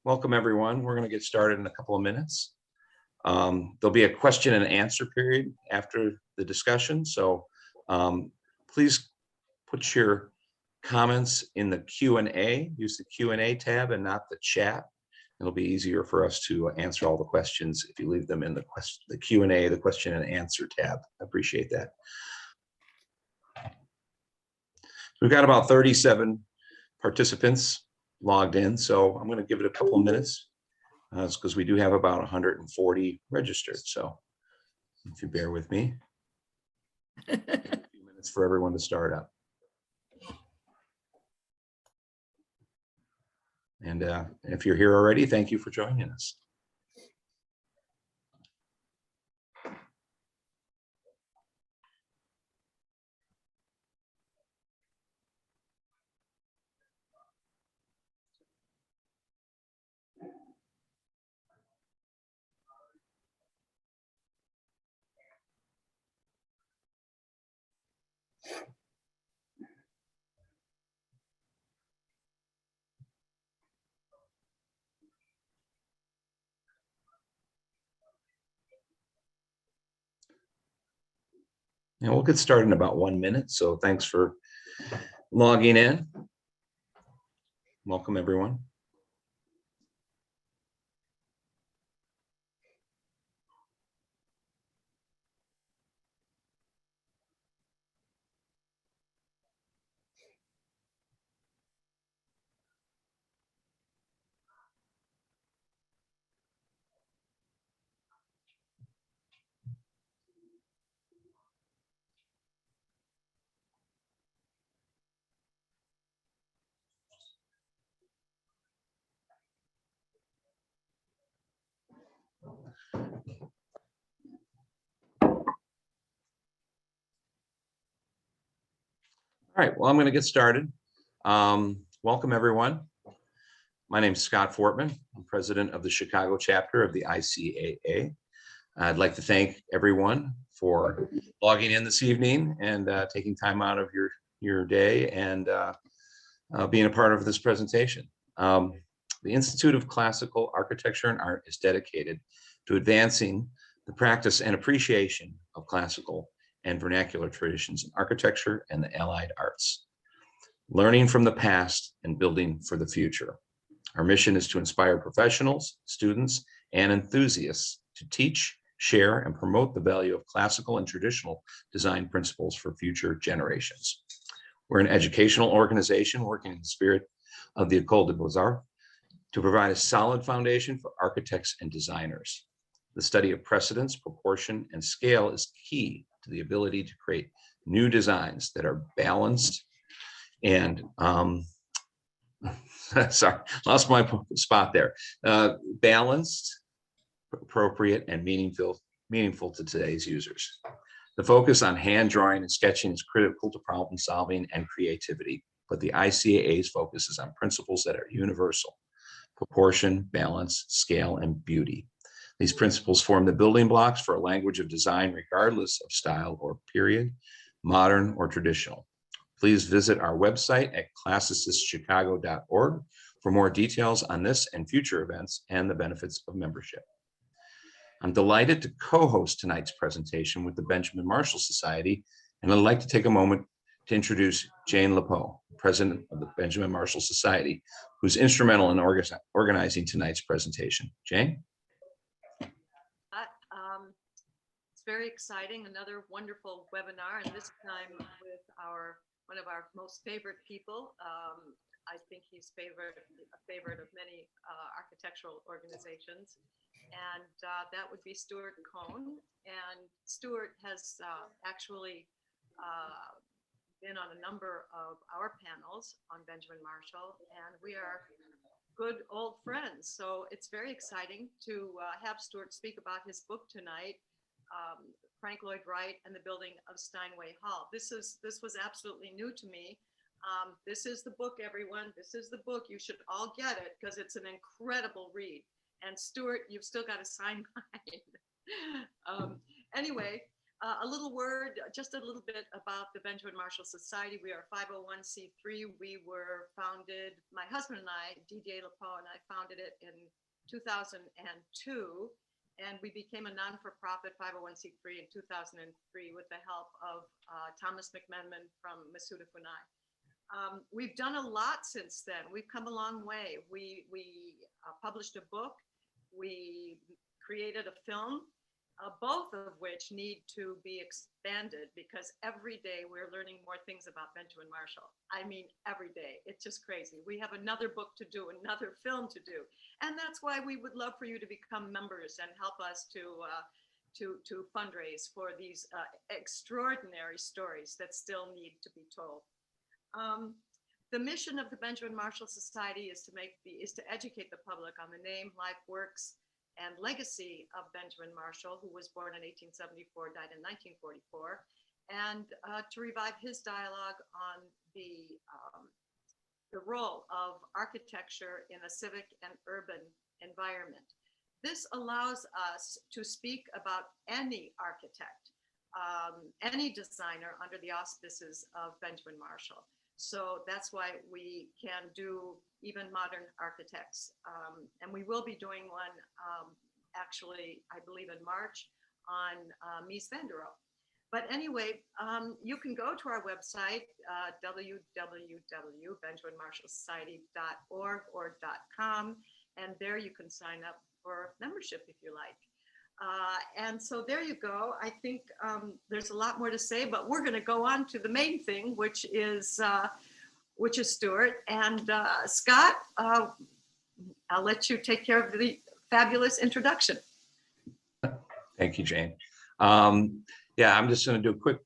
Welcome, everyone. We're going to get started in a couple of minutes. There'll be a question and answer period after the discussion. So please put your comments in the Q&A. Use the Q&A tab and not the chat. It'll be easier for us to answer all the questions if you leave them in the Q&A, the question and answer tab. I appreciate that. We've got about 37 participants logged in, so I'm going to give it a couple of minutes because we do have about 140 registered. So if you bear with me, a few minutes for everyone to start up. And if you're here already, thank you for joining us. And we'll get started in about 1 minute. So thanks for logging in. Welcome, everyone. All right, well, I'm going to get started. Welcome, everyone. My name is Scott Fortman. I'm president of the Chicago chapter of the ICAA. I'd like to thank everyone for logging in this evening and taking time out of your day and being a part of this presentation. The Institute of Classical Architecture and Art is dedicated to advancing the practice and appreciation of classical and vernacular traditions in architecture and the allied arts, learning from the past and building for the future. Our mission is to inspire professionals, students, and enthusiasts to teach, share, and promote the value of classical and traditional design principles for future generations. We're an educational organization working in the spirit of the École des Beaux-Arts to provide a solid foundation for architects and designers. The study of precedence, proportion, and scale is key to the ability to create new designs that are balanced and sorry, lost my spot there. Balanced, appropriate, and meaningful to today's users. The focus on hand drawing and sketching is critical to problem solving and creativity, but the ICAA's focus is on principles that are universal: proportion, balance, scale, and beauty. These principles form the building blocks for a language of design regardless of style or period, modern or traditional. Please visit our website at classicistchicago.org for more details on this and future events and the benefits of membership. I'm delighted to co-host tonight's presentation with the Benjamin Marshall Society, and I'd like to take a moment to introduce Jane Lepeau, president of the Benjamin Marshall Society, who's instrumental in organizing tonight's presentation. Jane? It's very exciting, another wonderful webinar, and this time with one of our most favorite people. I think he's a favorite of many architectural organizations, and that would be Stuart Cohen. And Stuart has actually been on a number of our panels on Benjamin Marshall, and we are good old friends. So it's very exciting to have Stuart speak about his book tonight, Lloyd Wright and the Building of Steinway Hall. This was absolutely new to me. This is the book, everyone. This is the book. You should all get it because it's an incredible read. And Stuart, you've still got to sign mine. Anyway, A little word, just a little bit about the Benjamin Marshall Society. We are 501c3. We were founded, my husband and I, Didier Lepeau and I founded it in 2002. And we became a non-for-profit 501c3 in 2003 with the help of Thomas McMenamin from Masuda Funai. We've done a lot since then. We've come a long way. We published a book. We created a film. Both of which need to be expanded because every day we're learning more things about Benjamin Marshall. I mean, every day. It's just crazy. We have another book to do, another film to do. And that's why we would love for you to become members and help us to fundraise for these extraordinary stories that still need to be told. The mission of the Benjamin Marshall Society is to educate the public on the name, life, works, and legacy of Benjamin Marshall, who was born in 1874, died in 1944, and to revive his dialogue on the role of architecture in a civic and urban environment. This allows us to speak about any architect, any designer under the auspices of Benjamin Marshall. So that's why we can do even modern architects. And we will be doing one actually, I believe in March on Mies van der Rohe. But anyway, you can go to our website, www.benjaminmarshallsociety.org or .com, and there you can sign up for membership if you like. And so there you go. I think there's a lot more to say, but we're going to go on to the main thing, which is Stuart. And Scott, I'll let you take care of the fabulous introduction. Thank you, Jane. Yeah, I'm just going to do a quick,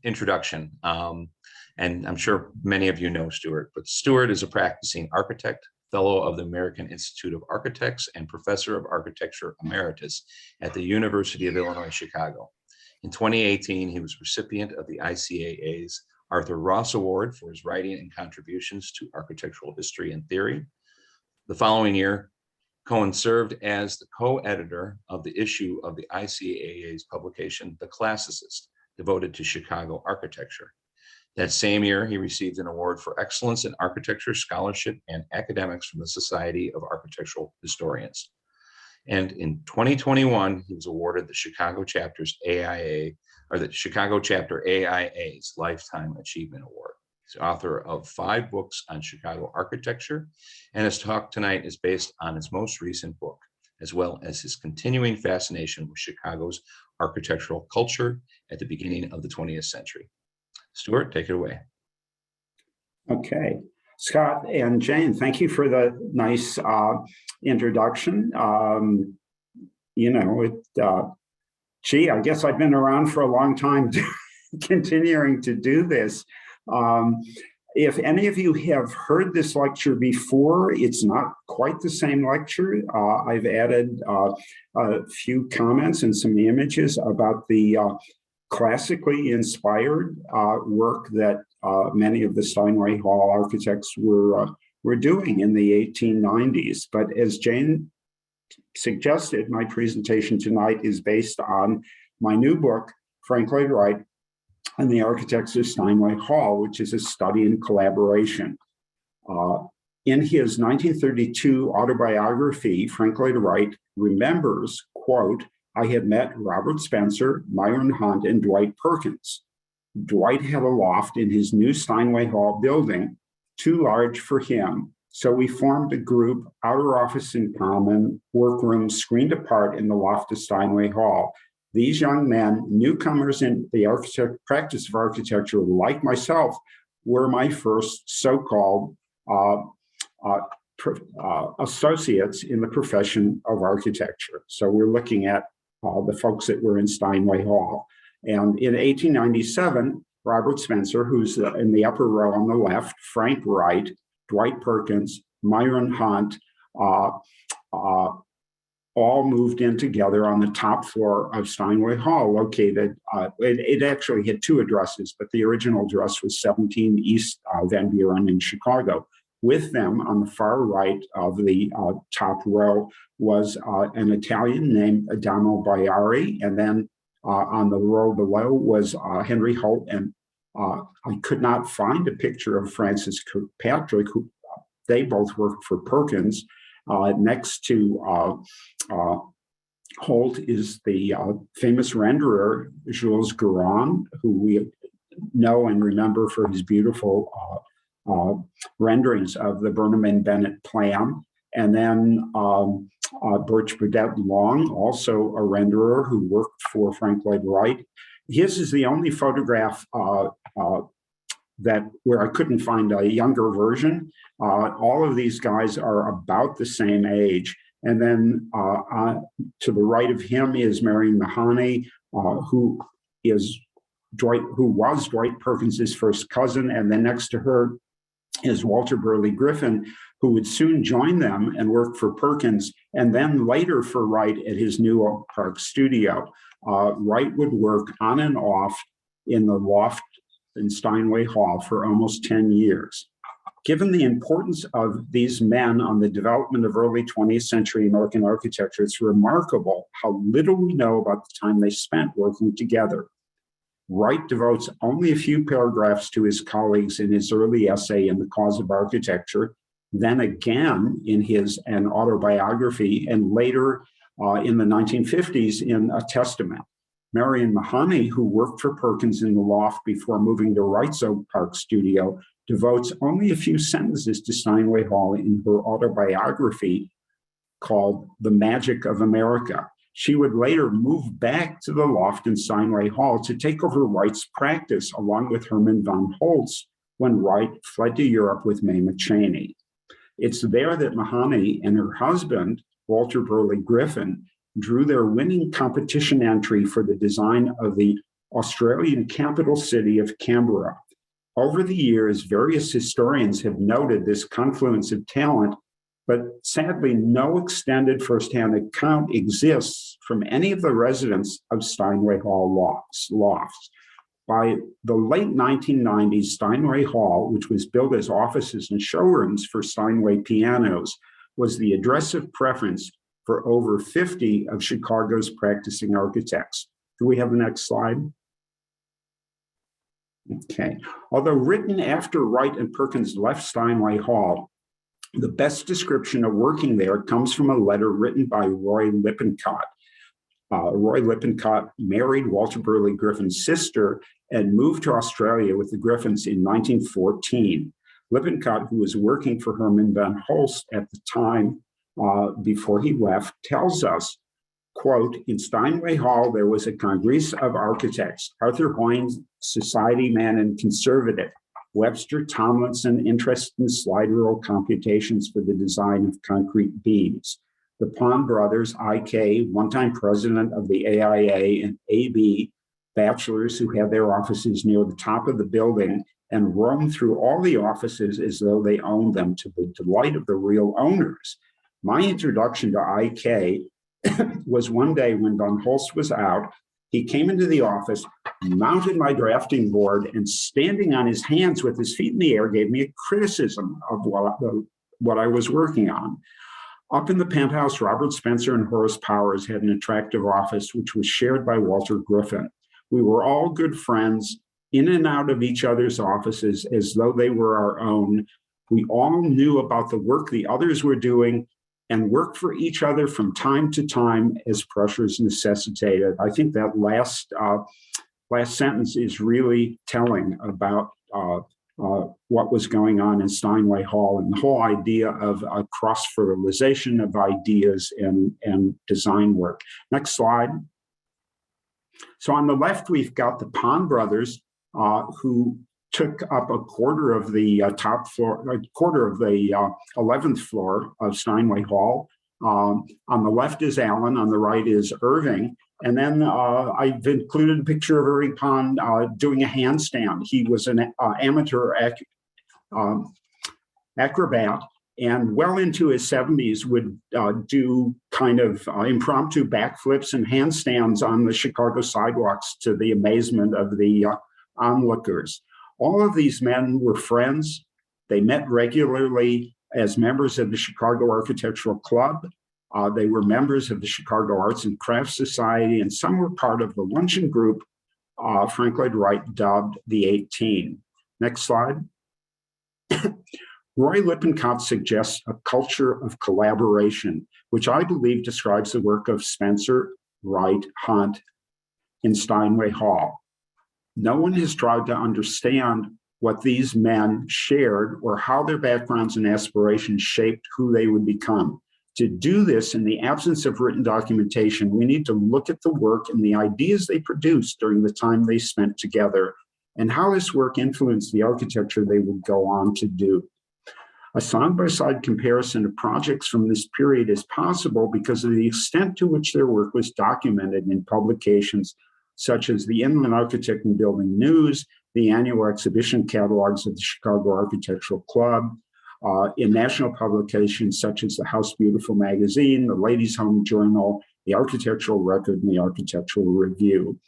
introduction. And I'm sure many of you know Stuart, but Stuart is a practicing architect, fellow of the American Institute of Architects, and professor of architecture emeritus at the University of Illinois, Chicago. In 2018, he was recipient of the ICAA's Arthur Ross Award for his writing and contributions to architectural history and theory. The following year, Cohen served as the co-editor of the issue of the ICAA's publication, The Classicist, devoted to Chicago architecture. That same year, he received an award for excellence in architecture, scholarship, and academics from the Society of Architectural Historians. And in 2021, he was awarded the Chicago Chapter's AIA, or the Chicago Chapter AIA's Lifetime Achievement Award. He's the author of 5 books on Chicago architecture, and his talk tonight is based on his most recent book, as well as his continuing fascination with Chicago's architectural culture at the beginning of the 20th century. Stuart, take it away. Okay. Scott and Jane, thank you for the nice introduction. Gee, I guess I've been around for a long time continuing to do this. If any of you have heard this lecture before, it's not quite the same lecture. I've added a few comments and some images about the classically inspired work that many of the Steinway Hall architects were doing in the 1890s. But as Jane suggested, my presentation tonight is based on my new book, Lloyd Wright and the Architects of Steinway Hall, which is a study in collaboration. In his 1932 autobiography, Lloyd Wright remembers, quote, "I had met Robert Spencer, Myron Hunt, and Dwight Perkins. Dwight had a loft in his new Steinway Hall building, too large for him. So we formed a group, outer office in common, workroom screened apart in the loft of Steinway Hall. These young men, newcomers in the practice of architecture like myself, were my first so-called associates in the profession of architecture." So we're looking at the folks that were in Steinway Hall. And in 1897, Robert Spencer, who's in the upper row on the left, Frank Wright, Dwight Perkins, Myron Hunt, all moved in together on the top floor of Steinway Hall, located, it actually had 2 addresses, but the original address was 17 East Van Buren in Chicago. With them on the far right of the top row was an Italian named Adamo Baiari, and then On the row below was Henry Holt, and I could not find a picture of Francis Kirkpatrick, who they both worked for Perkins. Next to Holt is the famous renderer, Jules Guérin, who we know and remember for his beautiful renderings of the Burnham and Bennett plan. And then Birch Burdett Long, also a renderer who worked for Frank Lloyd Wright. His is the only photograph that where I couldn't find a younger version. All of these guys are about the same age. And then to the right of him is Marion Mahoney, who was Dwight Perkins's first cousin. And then next to her is Walter Burley Griffin, who would soon join them and work for Perkins, and then later for Wright at his New Oak Park studio. Wright would work on and off in the loft in Steinway Hall for almost 10 years. Given the importance of these men on the development of early 20th century American architecture, it's remarkable how little we know about the time they spent working together. Wright devotes only a few paragraphs to his colleagues in his early essay in The Cause of Architecture, then again in an autobiography, and later in the 1950s in a testament. Marion Mahoney, who worked for Perkins in the loft before moving to Wright's Oak Park studio, devotes only a few sentences to Steinway Hall in her autobiography called The Magic of America. She would later move back to the loft in Steinway Hall to take over Wright's practice along with Herman von Holtz when Wright fled to Europe with May McChaney. It's there that Mahoney and her husband, Walter Burley Griffin, drew their winning competition entry for the design of the Australian capital city of Canberra. Over the years, various historians have noted this confluence of talent, but sadly, no extended firsthand account exists from any of the residents of Steinway Hall lofts. By the late 1990s, Steinway Hall, which was built as offices and showrooms for Steinway pianos, was the address of preference for over 50 of Chicago's practicing architects. Do we have the next slide? Okay. Although written after Wright and Perkins left Steinway Hall, the best description of working there comes from a letter written by Roy Lippincott. Roy Lippincott married Walter Burley Griffin's sister and moved to Australia with the Griffins in 1914. Lippincott, who was working for Herman von Holtz at the time before he left, tells us, quote, in Steinway Hall, there was a congress of architects, Arthur Hoynes, society man and conservative, Webster Tomlinson, interested in slide rule computations for the design of concrete beams. The Pond brothers, I.K., one-time president of the AIA, and A.B., bachelors who had their offices near the top of the building and roamed through all the offices as though they owned them, to the delight of the real owners. My introduction to I.K. was one day when von Holtz was out. He came into the office, mounted my drafting board, and standing on his hands with his feet in the air, gave me a criticism of what I was working on. Up in the penthouse, Robert Spencer and Horace Powers had an attractive office, which was shared by Walter Griffin. We were all good friends, in and out of each other's offices as though they were our own. We all knew about the work the others were doing and worked for each other from time to time as pressures necessitated. I think that last sentence is really telling about what was going on in Steinway Hall and the whole idea of a cross-fertilization of ideas and design work. Next slide. So on the left, we've got the Pond brothers, who took up a quarter of the top floor, a quarter of the 11th floor of Steinway Hall. On the left is Allen, on the right is Irving. And then I've included a picture of Irving Pond doing a handstand. He was an amateur acrobat, and well into his 70s would do kind of impromptu backflips and handstands on the Chicago sidewalks to the amazement of the onlookers. All of these men were friends. They met regularly as members of the Chicago Architectural Club. They were members of the Chicago Arts and Crafts Society, and some were part of the luncheon group Frank Lloyd Wright dubbed the 18. Next slide. Roy Lippincott suggests a culture of collaboration, which I believe describes the work of Spencer, Wright, Hunt in Steinway Hall. No one has tried to understand what these men shared or how their backgrounds and aspirations shaped who they would become. To do this in the absence of written documentation, we need to look at the work and the ideas they produced during the time they spent together and how this work influenced the architecture they would go on to do. A side-by-side comparison of projects from this period is possible because of the extent to which their work was documented in publications such as the Inland Architect and Building News, the annual exhibition catalogs of the Chicago Architectural Club, in national publications such as the House Beautiful magazine, the Ladies' Home Journal, the Architectural Record, and the Architectural Review.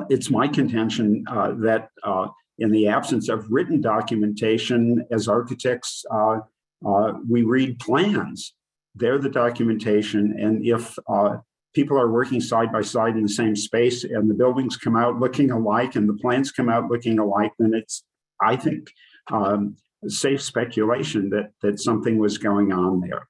It's my contention that in the absence of written documentation, as architects, we read plans. They're the documentation, and if people are working side by side in the same space and the buildings come out looking alike and the plans come out looking alike, then it's, I think, safe speculation that something was going on there.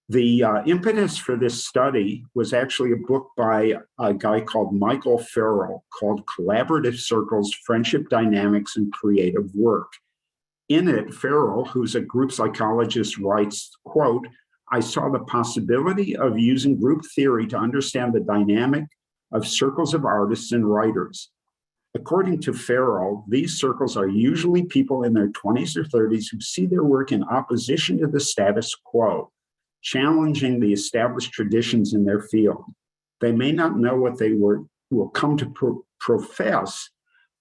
The impetus for this study was actually a book by a guy called Michael Farrell called Collaborative Circles, Friendship Dynamics and Creative Work. In it, Farrell, who's a group psychologist, writes, quote, "I saw the possibility of using group theory to understand the dynamic of circles of artists and writers. According to Farrell, these circles are usually people in their 20s or 30s who see their work in opposition to the status quo, challenging the established traditions in their field. They may not know what they will come to profess,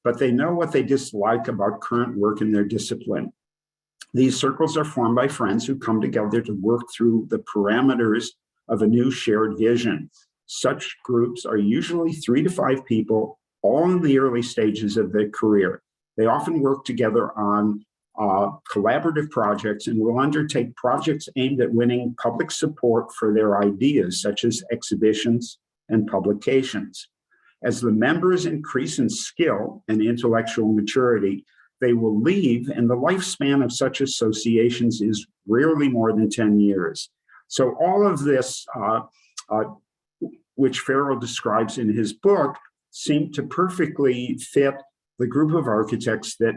but they know what they dislike about current work in their discipline. These circles are formed by friends who come together to work through the parameters of a new shared vision. Such groups are usually 3 to 5 people, all in the early stages of their career. They often work together on collaborative projects and will undertake projects aimed at winning public support for their ideas, such as exhibitions and publications. As the members increase in skill and intellectual maturity, they will leave, and the lifespan of such associations is rarely more than 10 years. So all of this, which Farrell describes in his book, seemed to perfectly fit the group of architects that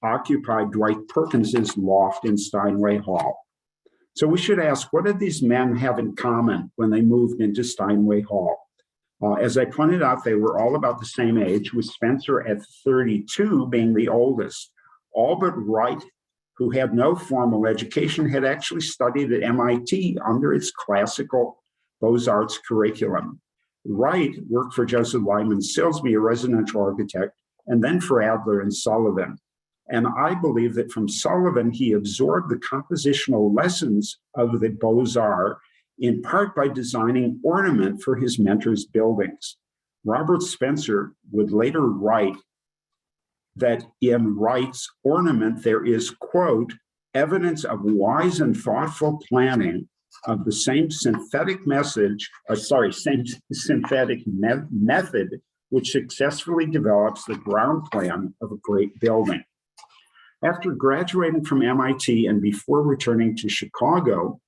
occupied Dwight Perkins's loft in Steinway Hall. So we should ask, what did these men have in common when they moved into Steinway Hall? As I pointed out, they were all about the same age, with Spencer at 32 being the oldest. All but Wright, who had no formal education, had actually studied at MIT under its classical Beaux-Arts curriculum. Wright worked for Joseph Lyman Silsby, a residential architect, and then for Adler and Sullivan. And I believe that from Sullivan, he absorbed the compositional lessons of the Beaux-Arts, in part by designing ornament for his mentor's buildings. Robert Spencer would later write that in Wright's ornament, there is, quote, evidence of wise and thoughtful planning of the same synthetic method which successfully develops the ground plan of a great building. After graduating from MIT and before returning to Chicago,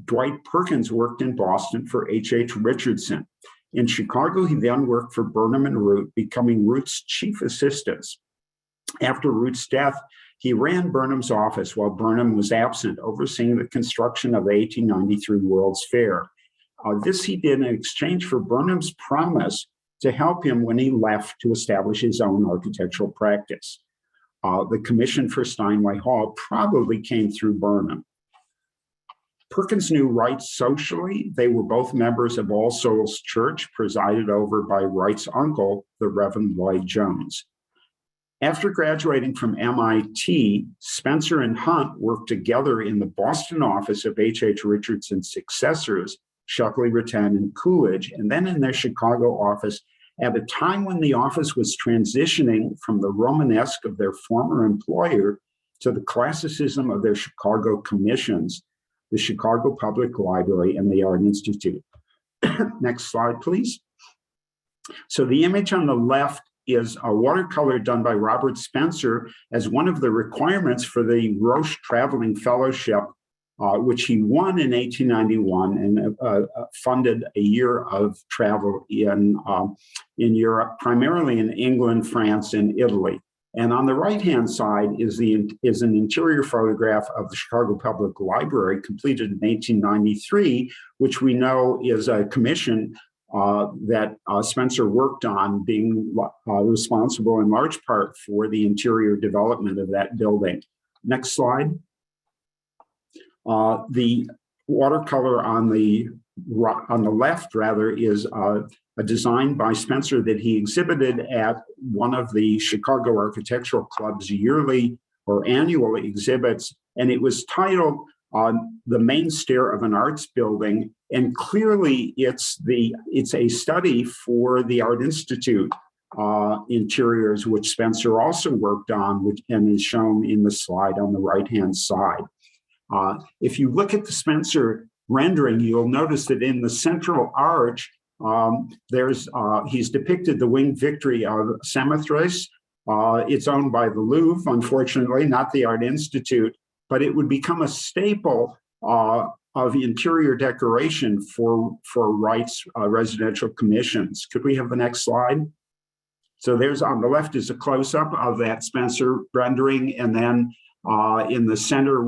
Dwight Perkins worked in Boston for H.H. Richardson. In Chicago, he then worked for Burnham and Root, becoming Root's chief assistants. After Root's death, he ran Burnham's office while Burnham was absent, overseeing the construction of the 1893 World's Fair. This he did in exchange for Burnham's promise to help him when he left to establish his own architectural practice. The commission for Steinway Hall probably came through Burnham. Perkins knew Wright socially. They were both members of All Souls Church, presided over by Wright's uncle, the Reverend Lloyd Jones. After graduating from MIT, Spencer and Hunt worked together in the Boston office of H.H. Richardson's successors, Shuckley, Rattan, and Coolidge, and then in their Chicago office at a time when the office was transitioning from the Romanesque of their former employer to the classicism of their Chicago commissions. the Chicago Public Library, and the Art Institute. Next slide, please. So the image on the left is a watercolor done by Robert Spencer as one of the requirements for the Roche Traveling Fellowship, which he won in 1891 and funded a year of travel in Europe, primarily in England, France, and Italy. And on the right-hand side is an interior photograph of the Chicago Public Library completed in 1893, which we know is a commission that Spencer worked on, being responsible in large part for the interior development of that building. Next slide. The watercolor on the left, rather, is a design by Spencer that he exhibited at one of the Chicago Architectural Club's yearly or annual exhibits, and it was titled "The Main Stair of an Arts Building." And clearly, it's a study for the Art Institute interiors, which Spencer also worked on, and is shown in the slide on the right-hand side. If you look at the Spencer rendering, you'll notice that in the central arch, he's depicted the winged victory of Samothrace. It's owned by the Louvre, unfortunately, not the Art Institute, but it would become a staple of interior decoration for Wright's residential commissions. Could we have the next slide? So there's, on the left is a close-up of that Spencer rendering, and then in the center,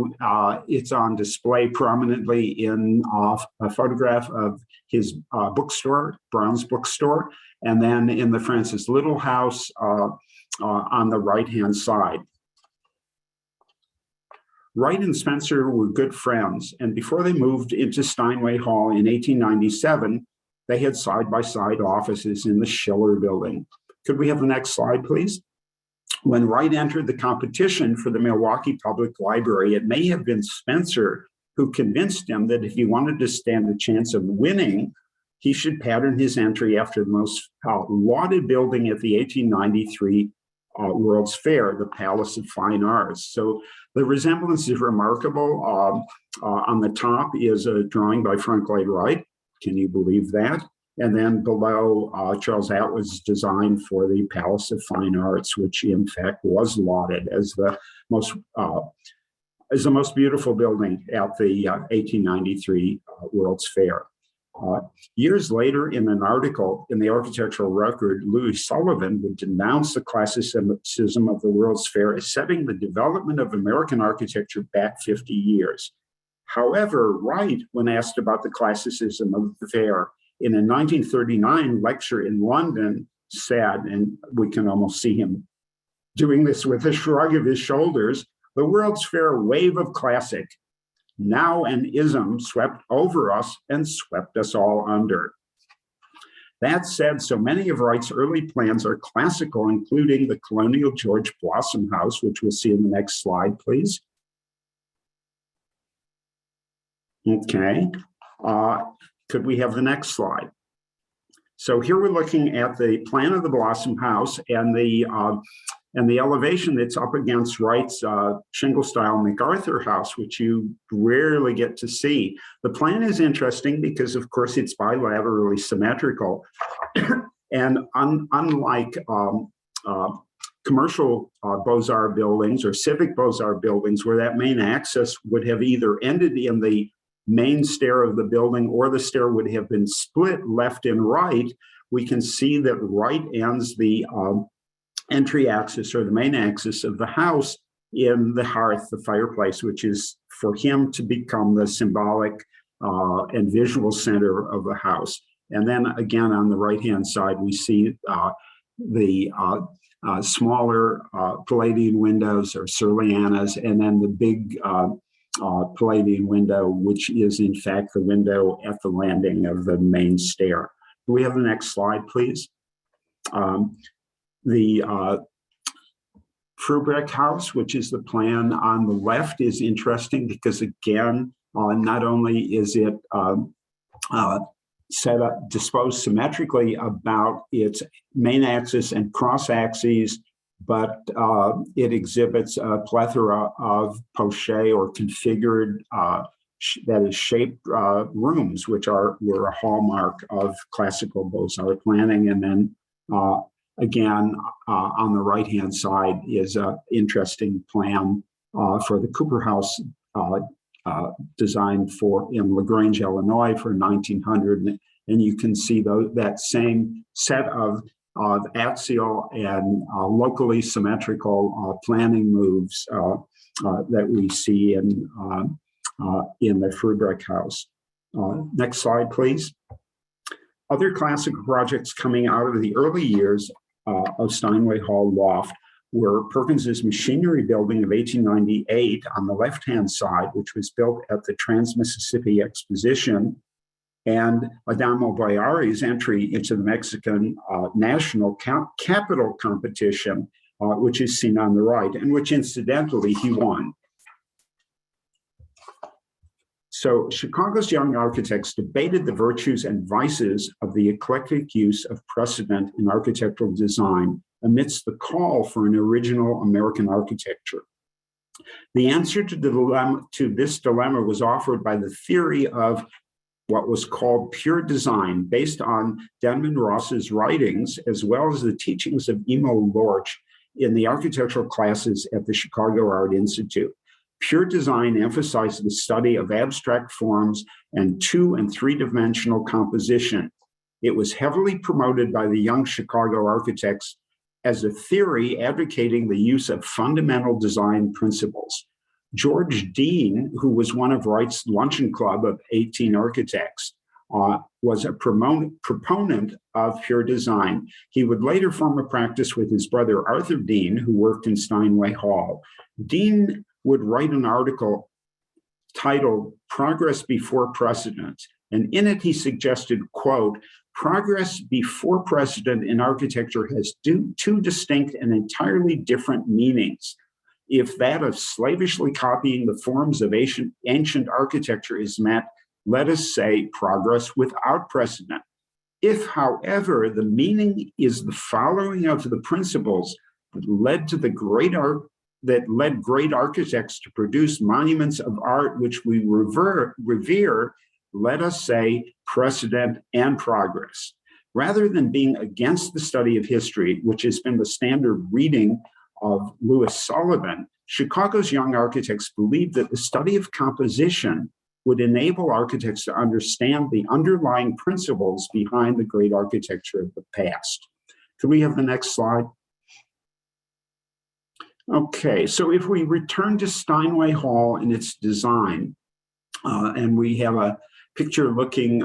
it's on display prominently in a photograph of his bookstore, Brown's Bookstore, and then in the Francis Little House on the right-hand side. Wright and Spencer were good friends, and before they moved into Steinway Hall in 1897, they had side-by-side offices in the Schiller Building. Could we have the next slide, please? When Wright entered the competition for the Milwaukee Public Library, it may have been Spencer who convinced him that if he wanted to stand a chance of winning, he should pattern his entry after the most lauded building at the 1893 World's Fair, the Palace of Fine Arts. So the resemblance is remarkable. On the top is a drawing by Lloyd Wright. Can you believe that? And then below, Charles Atwood's design for the Palace of Fine Arts, which in fact was lauded as the most beautiful building at the 1893 World's Fair. Years later, in an article in the Architectural Record, Louis Sullivan would denounce the classicism of the World's Fair as setting the development of American architecture back 50 years. However, Wright, when asked about the classicism of the fair, in a 1939 lecture in London, said, and we can almost see him doing this with a shrug of his shoulders, "The World's Fair wave of classic, now an ism, swept over us and swept us all under." That said, so many of Wright's early plans are classical, including the colonial George Blossom House, which we'll see in the next slide, please. Okay. Could we have the next slide? So here we're looking at the plan of the Blossom House and the elevation that's up against Wright's shingle-style MacArthur House, which you rarely get to see. The plan is interesting because, of course, it's bilaterally symmetrical, and unlike commercial Beaux-Arts buildings or civic Beaux-Arts buildings, where that main axis would have either ended in the main stair of the building or the stair would have been split left and right, we can see that Wright ends the entry axis or the main axis of the house in the hearth, the fireplace, which is for him to become the symbolic and visual center of the house. And then again, on the right-hand side, we see the smaller Palladian windows or Surlianas, and then the big Palladian window, which is in fact the window at the landing of the main stair. Can we have the next slide, please? The Frubeck House, which is the plan on the left, is interesting because, again, not only is it set up, disposed symmetrically about its main axis and cross axes, but it exhibits a plethora of poché or configured that is shaped rooms, which were a hallmark of classical Beaux-Arts planning. And then again, on the right-hand side is an interesting plan for the Cooper House designed in LaGrange, Illinois for 1900. And you can see that same set of axial and locally symmetrical planning moves that we see in the Friedrich House. Next slide, please. Other classical projects coming out of the early years of Steinway Hall loft were Perkins's machinery building of 1898 on the left-hand side, which was built at the Trans-Mississippi Exposition, and Adamo Bayari's entry into the Mexican national capital competition, which is seen on the right, and which incidentally he won. So Chicago's young architects debated the virtues and vices of the eclectic use of precedent in architectural design amidst the call for an original American architecture. The answer to this dilemma was offered by the theory of what was called pure design, based on Denman Ross's writings, as well as the teachings of Emo Lorch in the architectural classes at the Chicago Art Institute. Pure design emphasized the study of abstract forms and 2- and 3-dimensional composition. It was heavily promoted by the young Chicago architects as a theory advocating the use of fundamental design principles. George Dean, who was one of Wright's luncheon club of 18 architects, was a proponent of pure design. He would later form a practice with his brother Arthur Dean, who worked in Steinway Hall. Dean would write an article titled Progress Before Precedent, and in it he suggested, quote, progress before precedent in architecture has two distinct and entirely different meanings. If that of slavishly copying the forms of ancient architecture is met, let us say progress without precedent. If, however, the meaning is the following of the principles that led great architects to produce monuments of art which we revere, let us say precedent and progress. Rather than being against the study of history, which has been the standard reading of Louis Sullivan, Chicago's young architects believed that the study of composition would enable architects to understand the underlying principles behind the great architecture of the past. Could we have the next slide? Okay, so if we return to Steinway Hall and its design, and we have a picture looking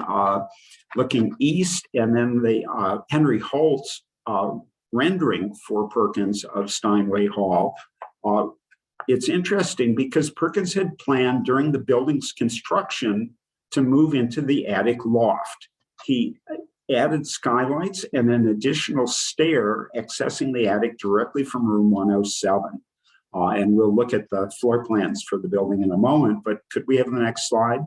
east, and then the Henry Holt's rendering for Perkins of Steinway Hall. It's interesting because Perkins had planned during the building's construction to move into the attic loft. He added skylights and an additional stair accessing the attic directly from room 107. And we'll look at the floor plans for the building in a moment, but could we have the next slide?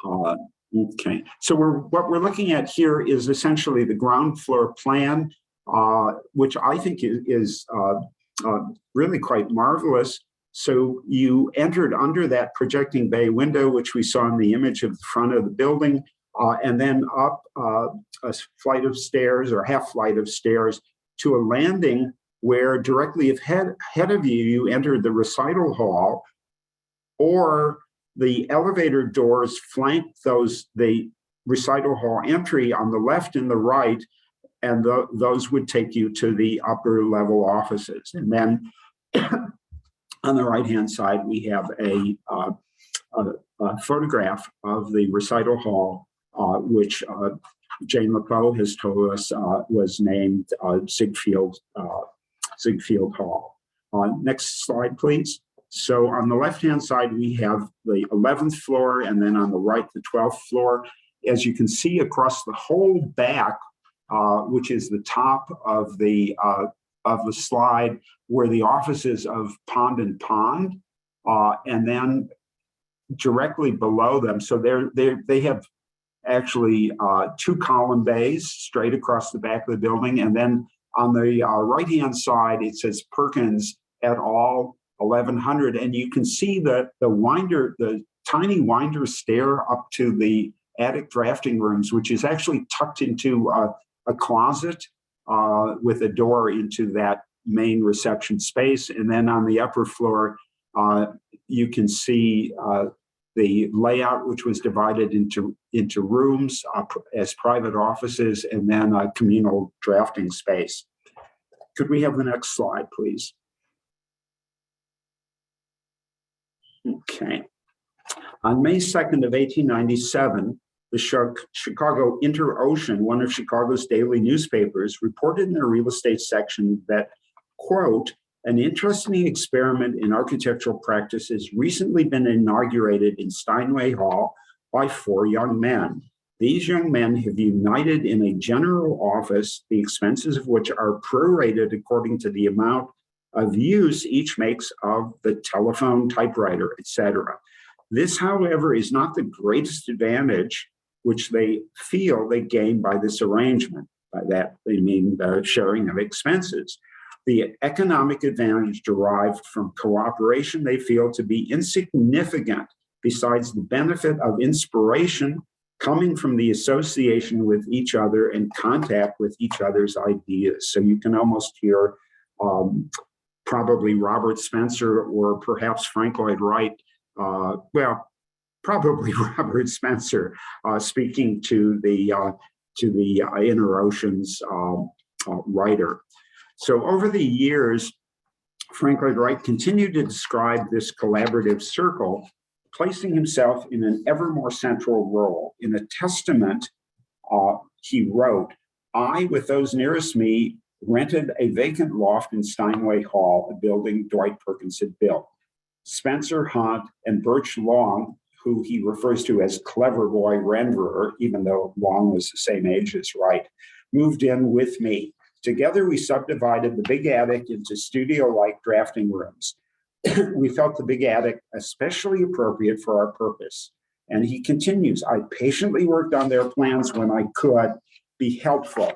Okay, so what we're looking at here is essentially the ground floor plan, which I think is really quite marvelous. So you entered under that projecting bay window, which we saw in the image of the front of the building, and then up a flight of stairs or half flight of stairs to a landing where directly ahead of you, you entered the recital hall, or the elevator doors flanked the recital hall entry on the left and the right, and those would take you to the upper level offices. And then on the right-hand side, we have a photograph of the recital hall, which Jane LaPoe has told us was named Ziegfeld Hall. Next slide, please. So on the left-hand side, we have the 11th floor, and then on the right, the 12th floor. As you can see across the whole back, which is the top of the slide, were the offices of Pond and Pond, and then directly below them. So they have actually 2 column bays straight across the back of the building, and then on the right-hand side, it says Perkins et al. 1100. And you can see that the tiny winder stair up to the attic drafting rooms, which is actually tucked into a closet with a door into that main reception space. And then on the upper floor, you can see the layout, which was divided into rooms as private offices, and then a communal drafting space. Could we have the next slide, please? Okay. On May 2nd of 1897, the Chicago Inter-Ocean, one of Chicago's daily newspapers, reported in their real estate section that, quote, "An interesting experiment in architectural practice has recently been inaugurated in Steinway Hall by 4 young men. These young men have united in a general office, the expenses of which are prorated according to the amount of use each makes of the telephone, typewriter, etc. This, however, is not the greatest advantage which they feel they gain by this arrangement. By that, they mean the sharing of expenses. The economic advantage derived from cooperation they feel to be insignificant, besides the benefit of inspiration coming from the association with each other and contact with each other's ideas." So you can almost hear probably Robert Spencer or perhaps Frank Lloyd Wright, probably Robert Spencer, speaking to the Inter-Ocean's writer. So over the years, Frank Lloyd Wright continued to describe this collaborative circle, placing himself in an ever more central role. In a testament, he wrote, "I, with those nearest me, rented a vacant loft in Steinway Hall, a building Dwight Perkins had built. Spencer Hunt and Birch Long, who he refers to as Clever Boy Renderer, even though Long was the same age as Wright, moved in with me. Together, we subdivided the big attic into studio-like drafting rooms. We felt the big attic especially appropriate for our purpose." And he continues, "I patiently worked on their plans when I could be helpful.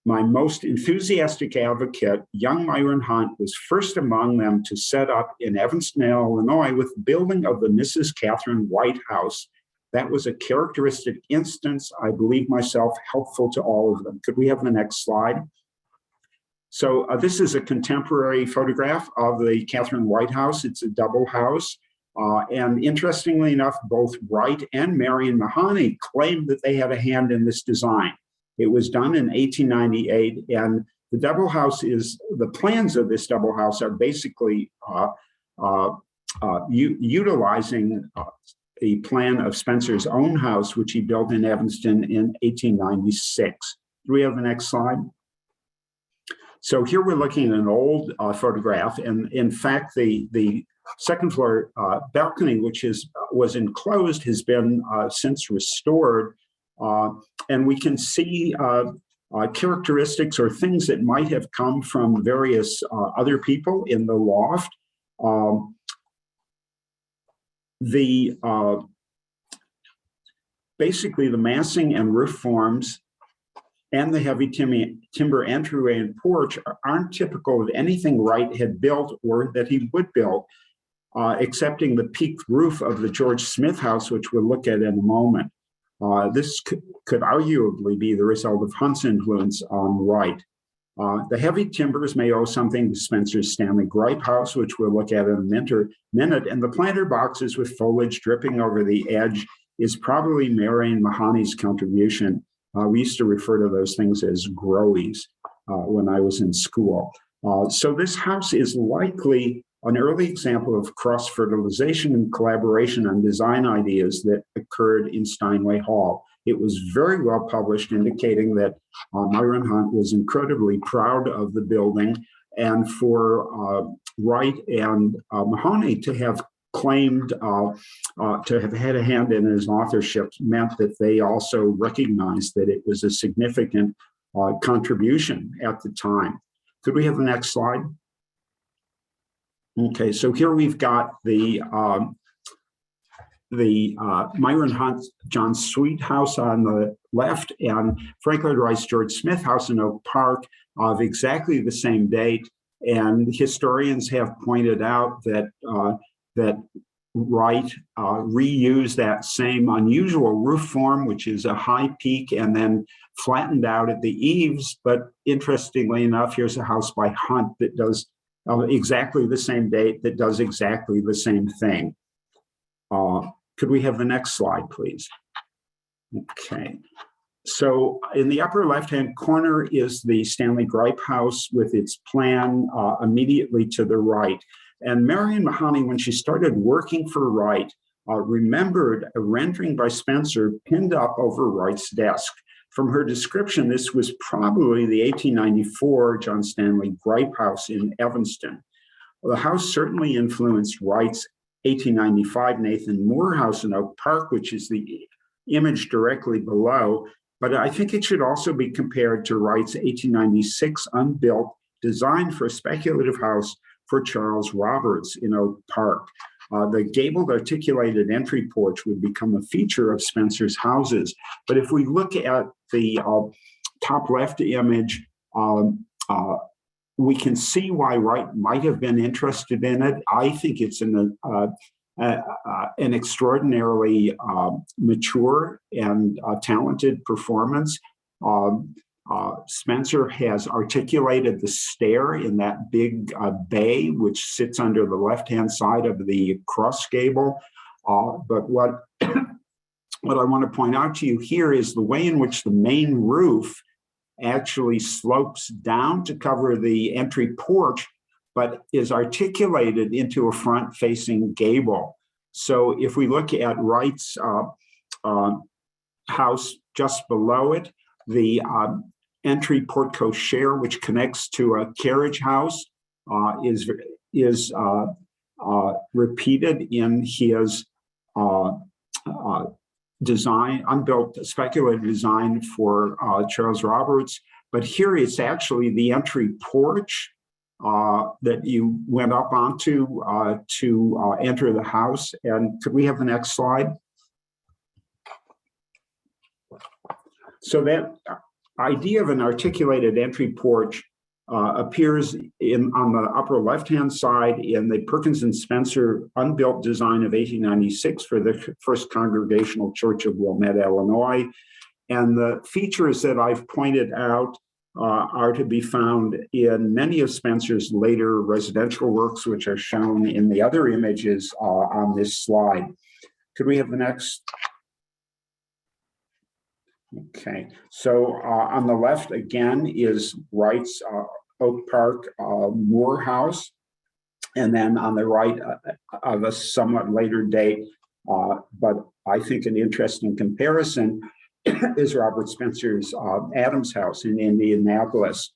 My most enthusiastic advocate, young Myron Hunt, was first among them to set up in Evanston, Illinois, with the building of the Mrs. Catherine White House. That was a characteristic instance. I believe myself helpful to all of them." Could we have the next slide? So this is a contemporary photograph of the Catherine White House. It's a double house. And interestingly enough, both Wright and Marion Mahoney claimed that they had a hand in this design. It was done in 1898, and the double house the plans of this double house are basically utilizing the plan of Spencer's own house, which he built in Evanston in 1896. Do we have the next slide? So here we're looking at an old photograph, and in fact, the second floor balcony, which was enclosed, has been since restored, and we can see characteristics or things that might have come from various other people in the loft. Basically, the massing and roof forms and the heavy timber entryway and porch aren't typical of anything Wright had built or that he would build, excepting the peaked roof of the George Smith house, which we'll look at in a moment. This could arguably be the result of Hunt's influence on Wright. The heavy timbers may owe something to Spencer's Stanley Gripe house, which we'll look at in a minute, and the planter boxes with foliage dripping over the edge is probably Marion Mahoney's contribution. We used to refer to those things as growies when I was in school. So this house is likely an early example of cross-fertilization and collaboration on design ideas that occurred in Steinway Hall. It was very well published, indicating that Myron Hunt was incredibly proud of the building, and for Wright and Mahoney to have claimed to have had a hand in his authorship meant that they also recognized that it was a significant contribution at the time. Could we have the next slide? Okay, so here we've got the Myron Hunt John Sweet house on the left and Frank Lloyd Wright's George Smith house in Oak Park of exactly the same date. And historians have pointed out that that Wright reused that same unusual roof form, which is a high peak and then flattened out at the eaves. But interestingly enough, here's a house by Hunt that does exactly the same date, that does exactly the same thing. Could we have the next slide, please? Okay. So in the upper left-hand corner is the Stanley Gripe house with its plan immediately to the right. And Marion Mahoney, when she started working for Wright, remembered a rendering by Spencer pinned up over Wright's desk. From her description, this was probably the 1894 John Stanley Gripe house in Evanston. The house certainly influenced Wright's 1895 Nathan Moore house in Oak Park, which is the image directly below. But I think it should also be compared to Wright's 1896 unbuilt design for a speculative house for Charles Roberts in Oak Park. The gabled articulated entry porch would become a feature of Spencer's houses. But if we look at the top left image, we can see why Wright might have been interested in it. I think it's an extraordinarily mature and talented performance. Spencer has articulated the stair in that big bay, which sits under the left-hand side of the cross gable. But what I want to point out to you here is the way in which the main roof actually slopes down to cover the entry porch, but is articulated into a front-facing gable. So if we look at Wright's house just below it, the entry porte cochere, which connects to a carriage house, is repeated in his design, unbuilt speculative design for Charles Roberts. But here it's actually the entry porch that you went up onto to enter the house. And could we have the next slide? So that idea of an articulated entry porch appears on the upper left-hand side in the Perkins and Spencer unbuilt design of 1896 for the First Congregational Church of Wilmette, Illinois. And the features that I've pointed out are to be found in many of Spencer's later residential works, which are shown in the other images on this slide. Could we have the next? Okay, so on the left again is Wright's Oak Park Moore house, and then on the right of a somewhat later date, but I think an interesting comparison is Robert Spencer's Adams house in Indianapolis.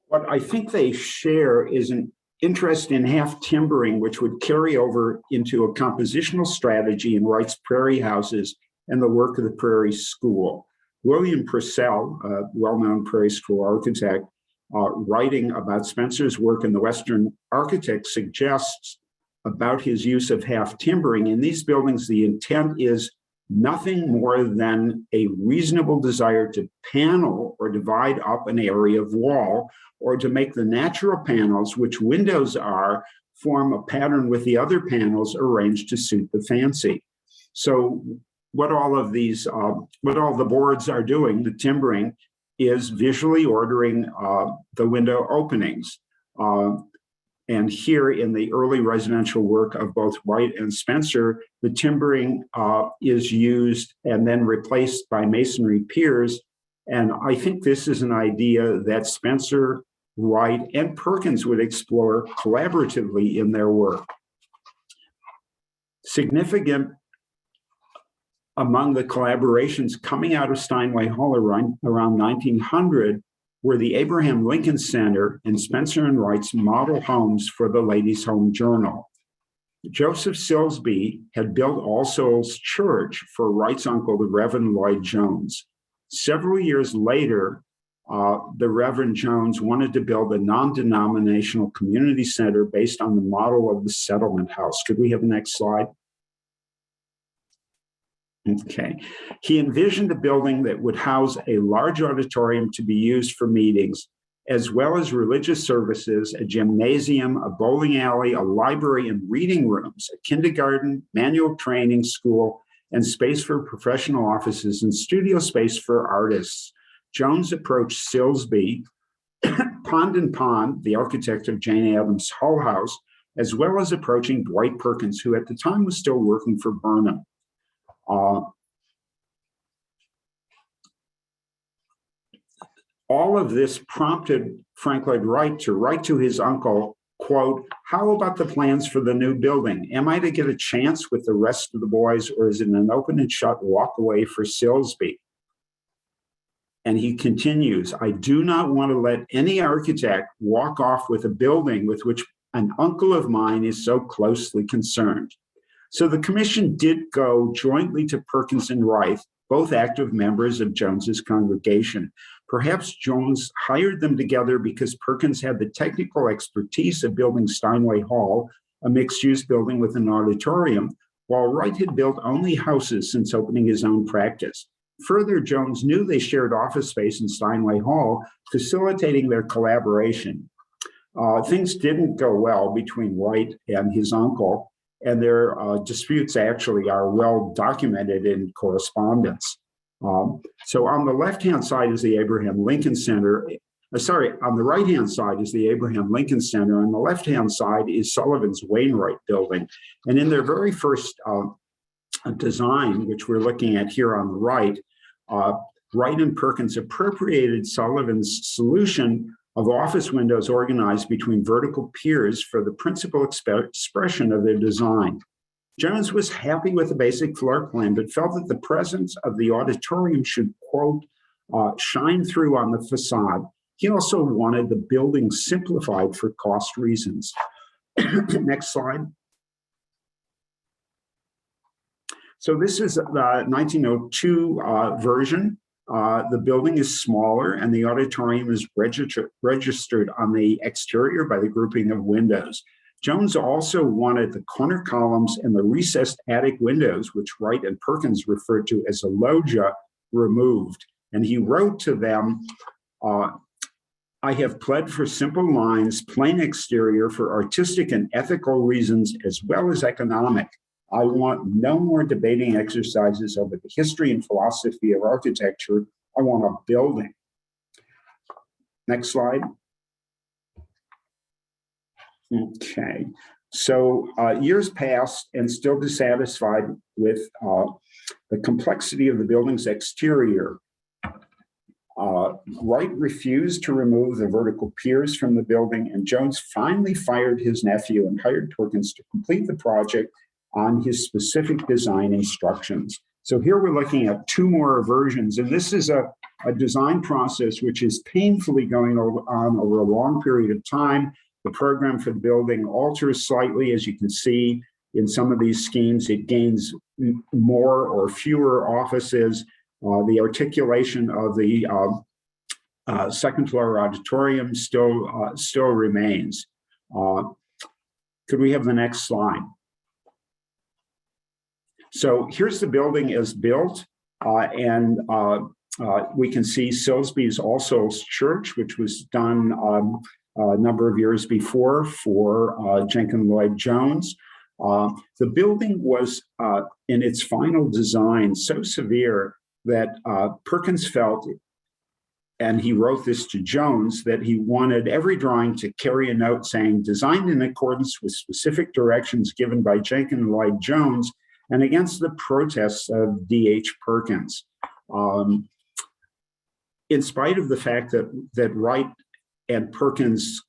What I think they share is an interest in half timbering, which would carry over into a compositional strategy in Wright's Prairie houses and the work of the Prairie School. William Purcell, a well-known Prairie School architect, writing about Spencer's work in the Western Architect, suggests about his use of half timbering. In these buildings, the intent is nothing more than a reasonable desire to panel or divide up an area of wall, or to make the natural panels, which windows are, form a pattern with the other panels arranged to suit the fancy. So what all of these, what all the boards are doing, the timbering, is visually ordering the window openings. And here in the early residential work of both Wright and Spencer, the timbering is used and then replaced by masonry piers. And I think this is an idea that Spencer, Wright, and Perkins would explore collaboratively in their work. Significant among the collaborations coming out of Steinway Hall around 1900 were the Abraham Lincoln Center and Spencer and Wright's model homes for the Ladies' Home Journal. Joseph Silsby had built All Souls Church for Wright's uncle, the Reverend Lloyd Jones. Several years later, the Reverend Jones wanted to build a non-denominational community center based on the model of the settlement house. Could we have the next slide? Okay. He envisioned a building that would house a large auditorium to be used for meetings, as well as religious services, a gymnasium, a bowling alley, a library, and reading rooms, a kindergarten, manual training school, and space for professional offices and studio space for artists. Jones approached Silsby, Pond and Pond, the architect of Jane Addams' Hull House, as well as approaching Dwight Perkins, who at the time was still working for Burnham. All of this prompted Frank Lloyd Wright to write to his uncle, quote, "How about the plans for the new building? Am I to get a chance with the rest of the boys, or is it an open and shut walk away for Silsby?" And he continues, "I do not want to let any architect walk off with a building with which an uncle of mine is so closely concerned." So the commission did go jointly to Perkins and Wright, both active members of Jones's congregation. Perhaps Jones hired them together because Perkins had the technical expertise of building Steinway Hall, a mixed-use building with an auditorium, while Wright had built only houses since opening his own practice. Further, Jones knew they shared office space in Steinway Hall, facilitating their collaboration. Things didn't go well between Wright and his uncle, and their disputes actually are well documented in correspondence. So on the left-hand side is the Abraham Lincoln Center. On the right-hand side is the Abraham Lincoln Center. On the left-hand side is Sullivan's Wainwright building. And in their very first design, which we're looking at here on the right, Wright and Perkins appropriated Sullivan's solution of office windows organized between vertical piers for the principal expression of their design. Jones was happy with the basic floor plan, but felt that the presence of the auditorium should, quote, shine through on the facade. He also wanted the building simplified for cost reasons. Next slide. So this is the 1902 version. The building is smaller and the auditorium is registered on the exterior by the grouping of windows. Jones also wanted the corner columns and the recessed attic windows, which Wright and Perkins referred to as a loggia, removed. And he wrote to them, "I have pled for simple lines, plain exterior for artistic and ethical reasons, as well as economic. I want no more debating exercises over the history and philosophy of architecture. I want a building." Next slide. Okay, so years passed and still dissatisfied with the complexity of the building's exterior. Wright refused to remove the vertical piers from the building, and Jones finally fired his nephew and hired Perkins to complete the project on his specific design instructions. So here we're looking at two more versions, and this is a design process which is painfully going on over a long period of time. The program for the building alters slightly, as you can see in some of these schemes. It gains more or fewer offices. The articulation of the second floor auditorium still remains. Could we have the next slide? So here's the building as built, and we can see Silsby's All Souls Church, which was done a number of years before for Jenkins Lloyd Jones. The building was, in its final design, so severe that Perkins felt, and he wrote this to Jones, that he wanted every drawing to carry a note saying, "Designed in accordance with specific directions given by Jenkins Lloyd Jones and against the protests of D.H. Perkins." In spite of the fact that Wright and Perkins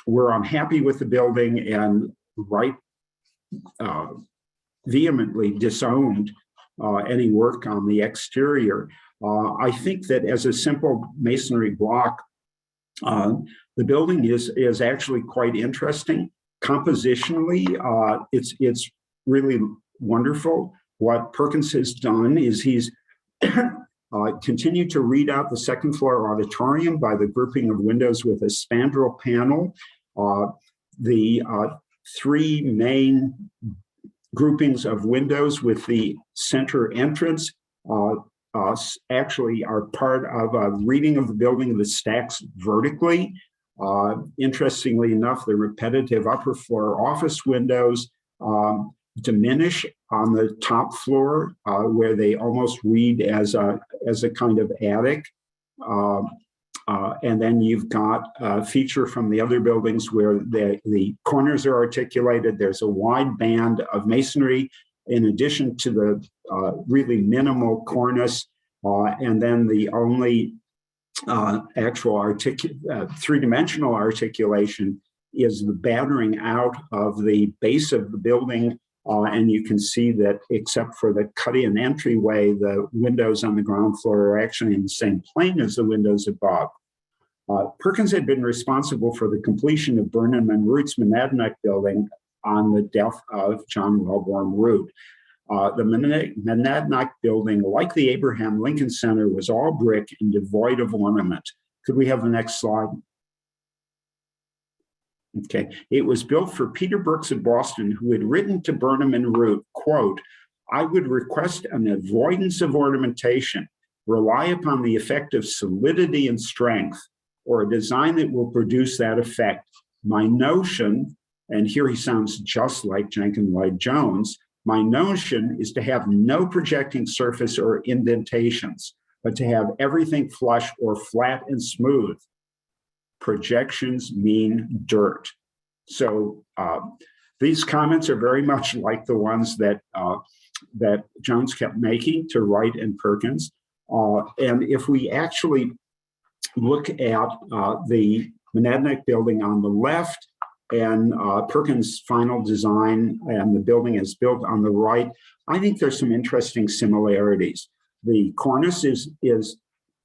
were unhappy with the building, and Wright vehemently disowned any work on the exterior, I think that as a simple masonry block, the building is actually quite interesting. Compositionally, it's really wonderful. What Perkins has done is he's continued to read out the second floor auditorium by the grouping of windows with a spandrel panel. The three main groupings of windows with the center entrance actually are part of a reading of the building that stacks vertically. Interestingly enough, the repetitive upper floor office windows diminish on the top floor, where they almost read as a kind of attic. And then you've got a feature from the other buildings where the corners are articulated. There's a wide band of masonry in addition to the really minimal cornice. And then the only actual three-dimensional articulation is the battering out of the base of the building. And you can see that except for the cut-in entryway, the windows on the ground floor are actually in the same plane as the windows above. Perkins had been responsible for the completion of Burnham and Root's Monadnock building on the death of John Wellborn Root. The Monadnock building, like the Abraham Lincoln Center, was all brick and devoid of ornament. Could we have the next slide? Okay, it was built for Peter Brooks of Boston, who had written to Burnham and Root, quote, "I would request an avoidance of ornamentation, rely upon the effect of solidity and strength, or a design that will produce that effect. My notion," and here he sounds just like Jenkins Lloyd Jones, "my notion is to have no projecting surface or indentations, but to have everything flush or flat and smooth. Projections mean dirt." So these comments are very much like the ones that Jones kept making to Wright and Perkins. And if we actually look at the Monadnock building on the left and Perkins' final design, and the building is built on the right, I think there's some interesting similarities. The cornice is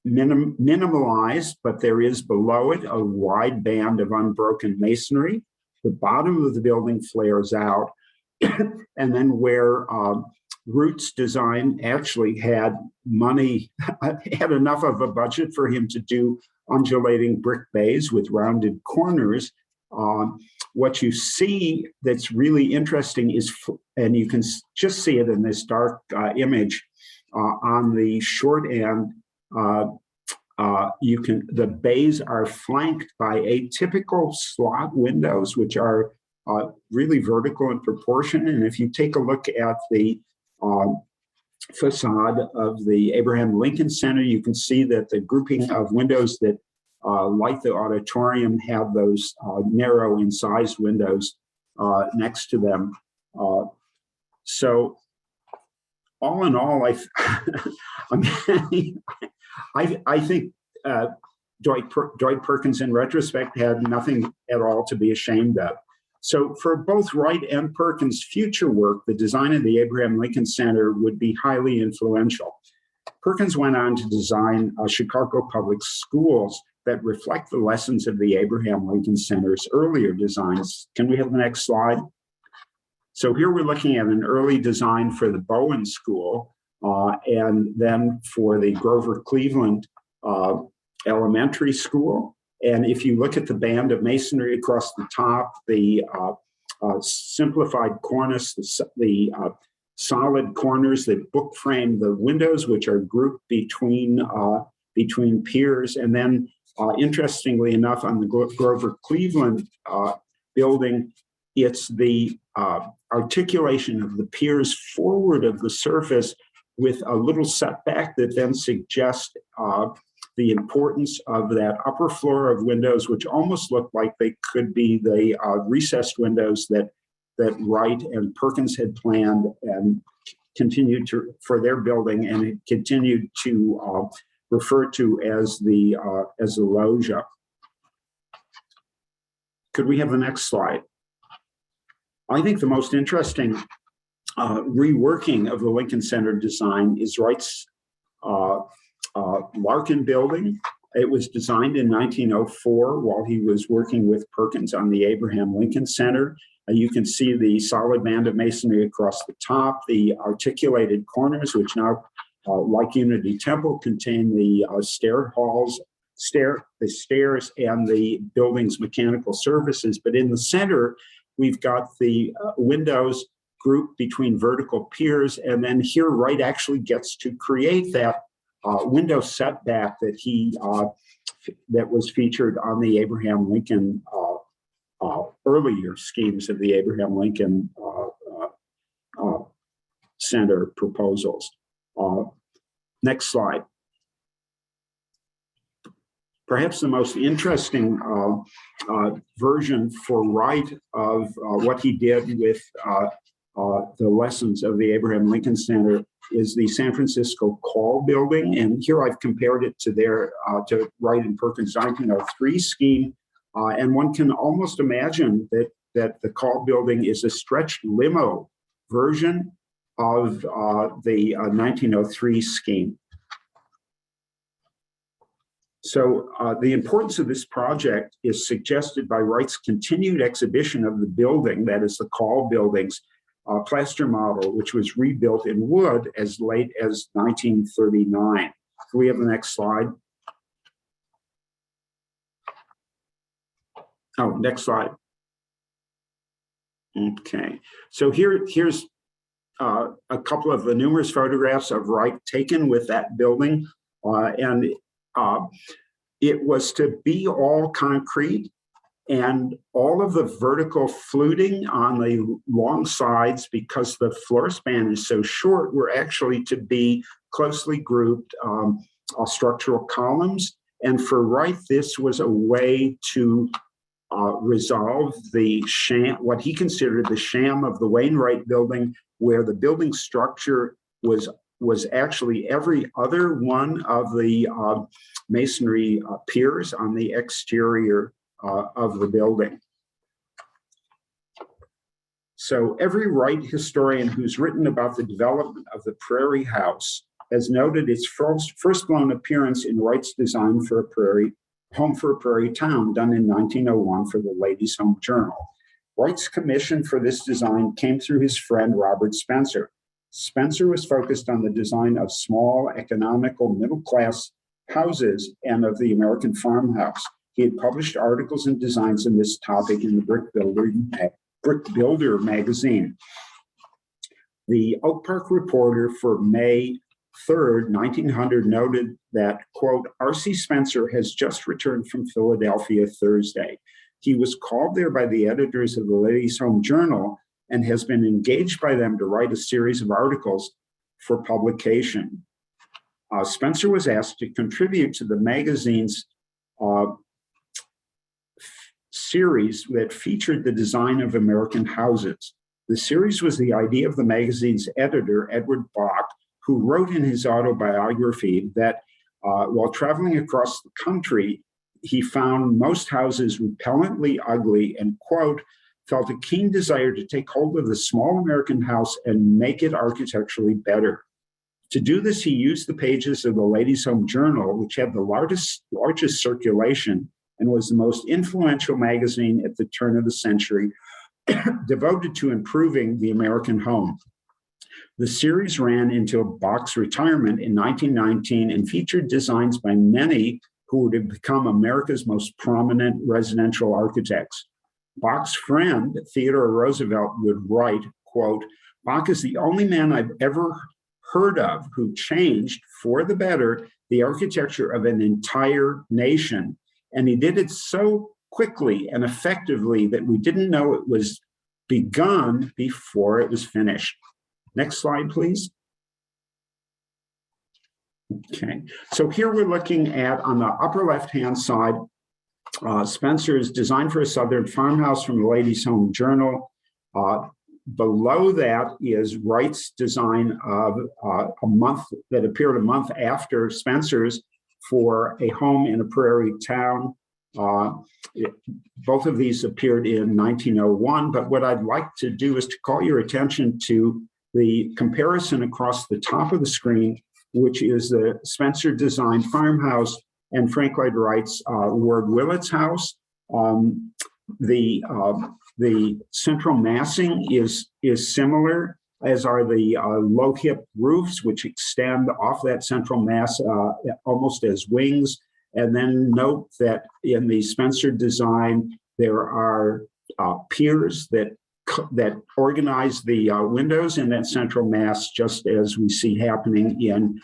minimalized, but there is below it a wide band of unbroken masonry. The bottom of the building flares out. And then where Root's design actually had money, had enough of a budget for him to do undulating brick bays with rounded corners, what you see that's really interesting is, and you can just see it in this dark image, on the short end, the bays are flanked by atypical slot windows, which are really vertical in proportion. And if you take a look at the facade of the Abraham Lincoln Center, you can see that the grouping of windows that, like the auditorium, have those narrow incised windows next to them. So all in all, I think Dwight Perkins, in retrospect, had nothing at all to be ashamed of. So for both Wright and Perkins' future work, the design of the Abraham Lincoln Center would be highly influential. Perkins went on to design Chicago public schools that reflect the lessons of the Abraham Lincoln Center's earlier designs. Can we have the next slide? So here we're looking at an early design for the Bowen School, and then for the Grover Cleveland Elementary School. And if you look at the band of masonry across the top, the simplified cornice, the solid corners that book frame the windows, which are grouped between piers, and then interestingly enough, on the Grover Cleveland building, it's the articulation of the piers forward of the surface with a little setback that then suggests the importance of that upper floor of windows, which almost look like they could be the recessed windows that Wright and Perkins had planned and continued to for their building, and it continued to refer to as the loggia. Could we have the next slide? I think the most interesting reworking of the Lincoln Center design is Wright's Larkin building. It was designed in 1904 while he was working with Perkins on the Abraham Lincoln Center. You can see the solid band of masonry across the top, the articulated corners, which now, like Unity Temple, contain the the stairs and the building's mechanical services. But in the center, we've got the windows group between vertical piers. And then here Wright actually gets to create that window setback that that was featured on the Abraham Lincoln earlier schemes of the Abraham Lincoln Center proposals. Next slide. Perhaps the most interesting version for Wright of what he did with the lessons of the Abraham Lincoln Center is the San Francisco Call building. And here I've compared it to to Wright and Perkins' 1903 scheme. And one can almost imagine that the Call building is a stretched limo version of the 1903 scheme. So the importance of this project is suggested by Wright's continued exhibition of the building, that is the Call building's plaster model, which was rebuilt in wood as late as 1939. Can we have the next slide? Oh, next slide. Okay, so here's a couple of the numerous photographs of Wright taken with that building, and it was to be all concrete, and all of the vertical fluting on the long sides, because the floor span is so short, were actually to be closely grouped structural columns. And for Wright, this was a way to resolve the sham, what he considered the sham of the Wainwright building, where the building structure was actually every other one of the masonry piers on the exterior of the building. So every Wright historian who's written about the development of the Prairie House has noted its first blown appearance in Wright's design for a home for a prairie town, done in 1901 for the Ladies' Home Journal. Wright's commission for this design came through his friend Robert Spencer. Spencer was focused on the design of small, economical, middle-class houses and of the American farmhouse. He had published articles and designs on this topic in the Brick Builder magazine. The Oak Park Reporter for May 3rd, 1900 noted that, quote, R.C. Spencer has just returned from Philadelphia Thursday. He was called there by the editors of the Ladies' Home Journal and has been engaged by them to write a series of articles for publication. Spencer was asked to contribute to the magazine's series that featured the design of American houses. The series was the idea of the magazine's editor, Edward Bach, who wrote in his autobiography that while traveling across the country, he found most houses repellently ugly and, quote, felt a keen desire to take hold of the small American house and make it architecturally better. To do this, he used the pages of the Ladies' Home Journal, which had the largest circulation and was the most influential magazine at the turn of the century, devoted to improving the American home. The series ran until Bach's retirement in 1919 and featured designs by many who would have become America's most prominent residential architects. Bach's friend, Theodore Roosevelt, would write, quote, Bach is the only man I've ever heard of who changed, for the better, the architecture of an entire nation. And he did it so quickly and effectively that we didn't know it was begun before it was finished. Next slide, please. Okay, so here we're looking at, on the upper left-hand side, Spencer's Design for a Southern Farmhouse from the Ladies' Home Journal. Below that is Wright's design of a month that appeared a month after Spencer's for a home in a prairie town. Both of these appeared in 1901, but what I'd like to do is to call your attention to the comparison across the top of the screen, which is the Spencer designed farmhouse and Frank Lloyd Wright's Ward Willets house. The central massing is similar, as are the low hip roofs, which extend off that central mass almost as wings. And then note that in the Spencer design, there are piers that that organize the windows in that central mass, just as we see happening in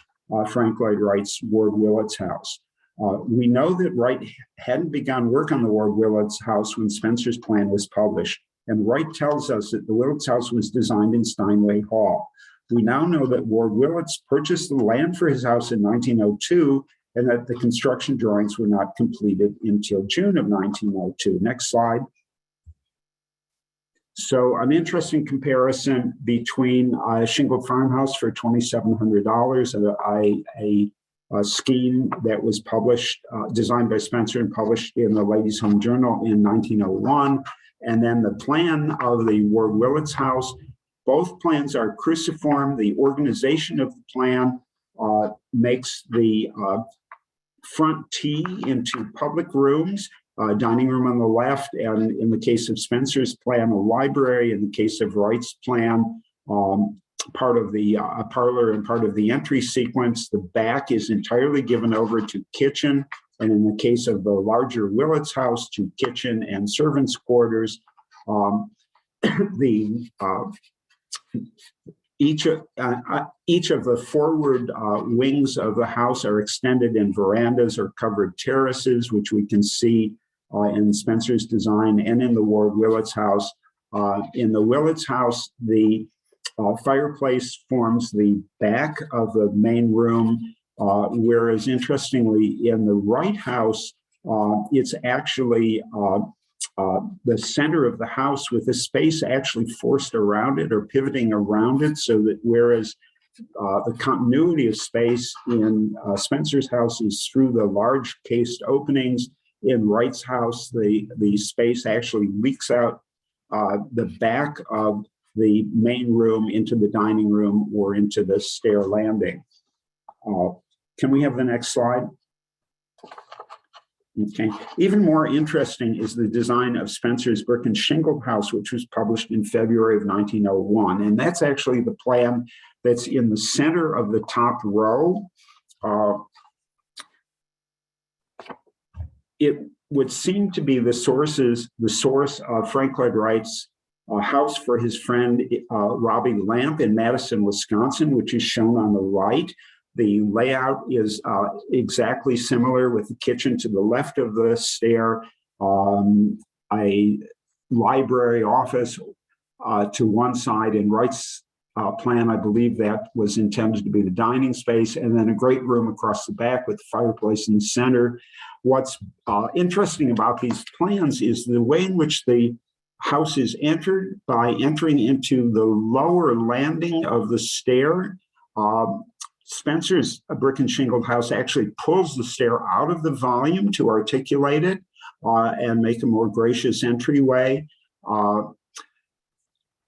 Frank Lloyd Wright's Ward Willets house. We know that Wright hadn't begun work on the Ward Willets house when Spencer's plan was published, and Wright tells us that the Willets house was designed in Steinway Hall. We now know that Ward Willets purchased the land for his house in 1902, and that the construction drawings were not completed until June of 1902. Next slide. So an interesting comparison between a shingled farmhouse for $2,700, a scheme that was published, designed by Spencer and published in the Ladies' Home Journal in 1901, and then the plan of the Ward Willets house. Both plans are cruciform. The organization of the plan makes the front T into public rooms, dining room on the left, and in the case of Spencer's plan, a library. In the case of Wright's plan, part of the parlor and part of the entry sequence. The back is entirely given over to kitchen, and in the case of the larger Willets house, to kitchen and servants' quarters. Each of the forward wings of the house are extended in verandas or covered terraces, which we can see in Spencer's design and in the Ward Willets house. In the Willets house, the fireplace forms the back of the main room, whereas interestingly, in the Wright house, it's actually the center of the house with the space actually forced around it or pivoting around it, so that whereas the continuity of space in Spencer's house is through the large cased openings, in Wright's house, the space actually leaks out the back of the main room into the dining room or into the stair landing. Can we have the next slide? Okay. Even more interesting is the design of Spencer's brick and shingled house, which was published in February of 1901. And that's actually the plan that's in the center of the top row. It would seem to be the source of Frank Lloyd Wright's house for his friend Robbie Lamp in Madison, Wisconsin, which is shown on the right. The layout is exactly similar, with the kitchen to the left of the stair, a library office to one side. In Wright's plan, I believe that was intended to be the dining space, and then a great room across the back with the fireplace in the center. What's interesting about these plans is the way in which the house is entered by entering into the lower landing of the stair. Spencer's brick and shingled house actually pulls the stair out of the volume to articulate it and make a more gracious entryway.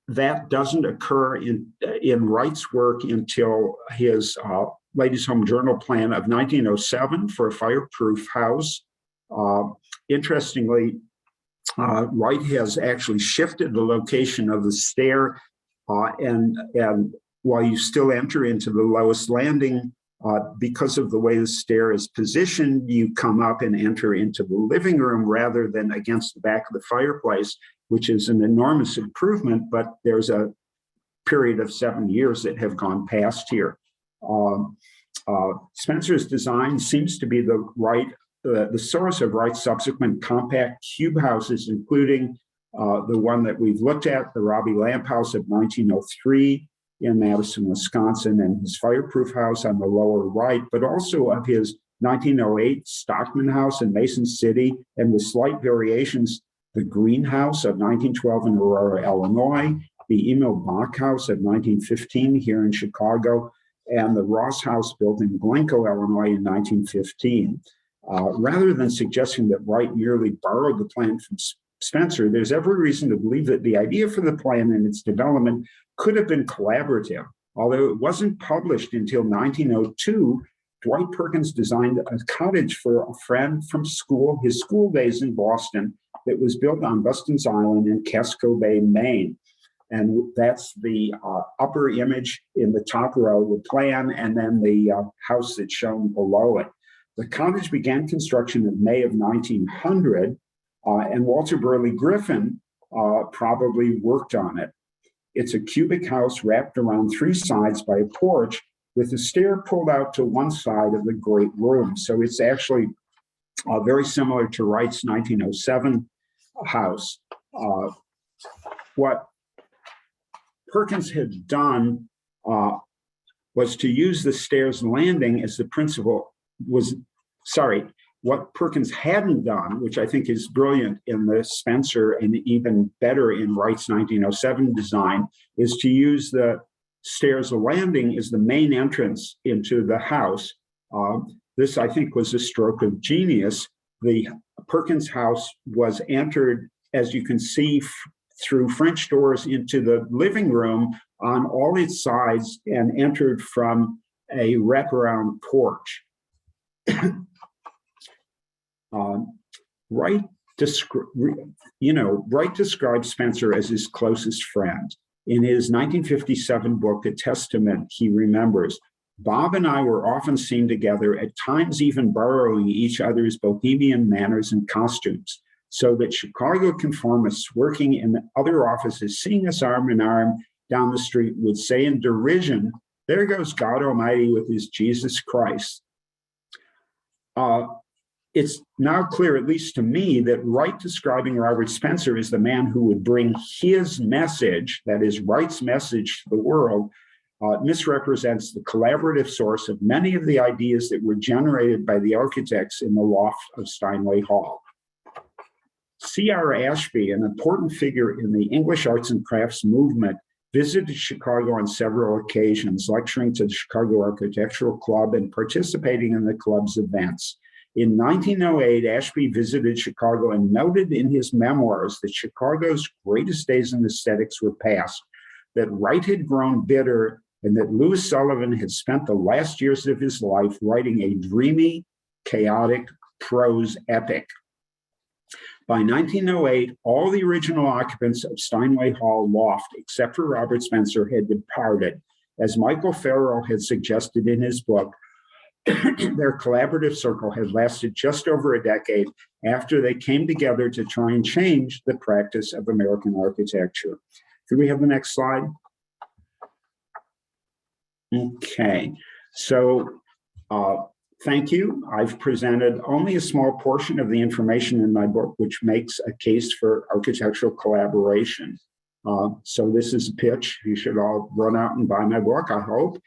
That doesn't occur in Wright's work until his Ladies' Home Journal plan of 1907 for a fireproof house. Interestingly, Wright has actually shifted the location of the stair, and while you still enter into the lowest landing, because of the way the stair is positioned, you come up and enter into the living room rather than against the back of the fireplace, which is an enormous improvement, but there's a period of 7 years that have gone past here. Spencer's design seems to be the source of Wright's subsequent compact cube houses, including the one that we've looked at, the Robbie Lamp house of 1903 in Madison, Wisconsin, and his fireproof house on the lower right, but also of his 1908 Stockman house in Mason City, and with slight variations, the Greenhouse of 1912 in Aurora, Illinois, the Emil Bach house of 1915 here in Chicago, and the Ross house built in Glencoe, Illinois in 1915. Rather than suggesting that Wright merely borrowed the plan from Spencer, there's every reason to believe that the idea for the plan and its development could have been collaborative. Although it wasn't published until 1902, Dwight Perkins designed a cottage for a friend from school, his school days in Boston, that was built on Buston's Island in Casco Bay, Maine. And that's the upper image in the top row, the plan, and then the house that's shown below it. The cottage began construction in May of 1900, and Walter Burley Griffin probably worked on it. It's a cubic house wrapped around three sides by a porch with a stair pulled out to one side of the great room. So it's actually very similar to Wright's 1907 house. What Perkins had done was to use the stairs landing as the principal what Perkins hadn't done, which I think is brilliant in the Spencer and even better in Wright's 1907 design, is to use the stairs landing as the main entrance into the house. This, I think, was a stroke of genius. The Perkins house was entered, as you can see, through French doors into the living room on all its sides and entered from a wraparound porch. Wright describes Spencer as his closest friend. In his 1957 book, A Testament, he remembers, Bob and I were often seen together, at times even borrowing each other's bohemian manners and costumes, so that Chicago conformists working in other offices, seeing us arm in arm down the street, would say in derision, there goes God Almighty with his Jesus Christ. It's now clear, at least to me, that Wright describing Robert Spencer as the man who would bring his message, that is Wright's message to the world, misrepresents the collaborative source of many of the ideas that were generated by the architects in the loft of Steinway Hall. C.R. Ashby, an important figure in the English arts and crafts movement, visited Chicago on several occasions, lecturing to the Chicago Architectural Club and participating in the club's events. In 1908, Ashby visited Chicago and noted in his memoirs that Chicago's greatest days in aesthetics were past, that Wright had grown bitter, and that Louis Sullivan had spent the last years of his life writing a dreamy, chaotic prose epic. By 1908, all the original occupants of Steinway Hall loft, except for Robert Spencer, had departed. As Michael Farrell had suggested in his book, their collaborative circle had lasted just over a decade after they came together to try and change the practice of American architecture. Could we have the next slide? Okay, so thank you. I've presented only a small portion of the information in my book, which makes a case for architectural collaboration. So this is a pitch. You should all run out and buy my book, I hope.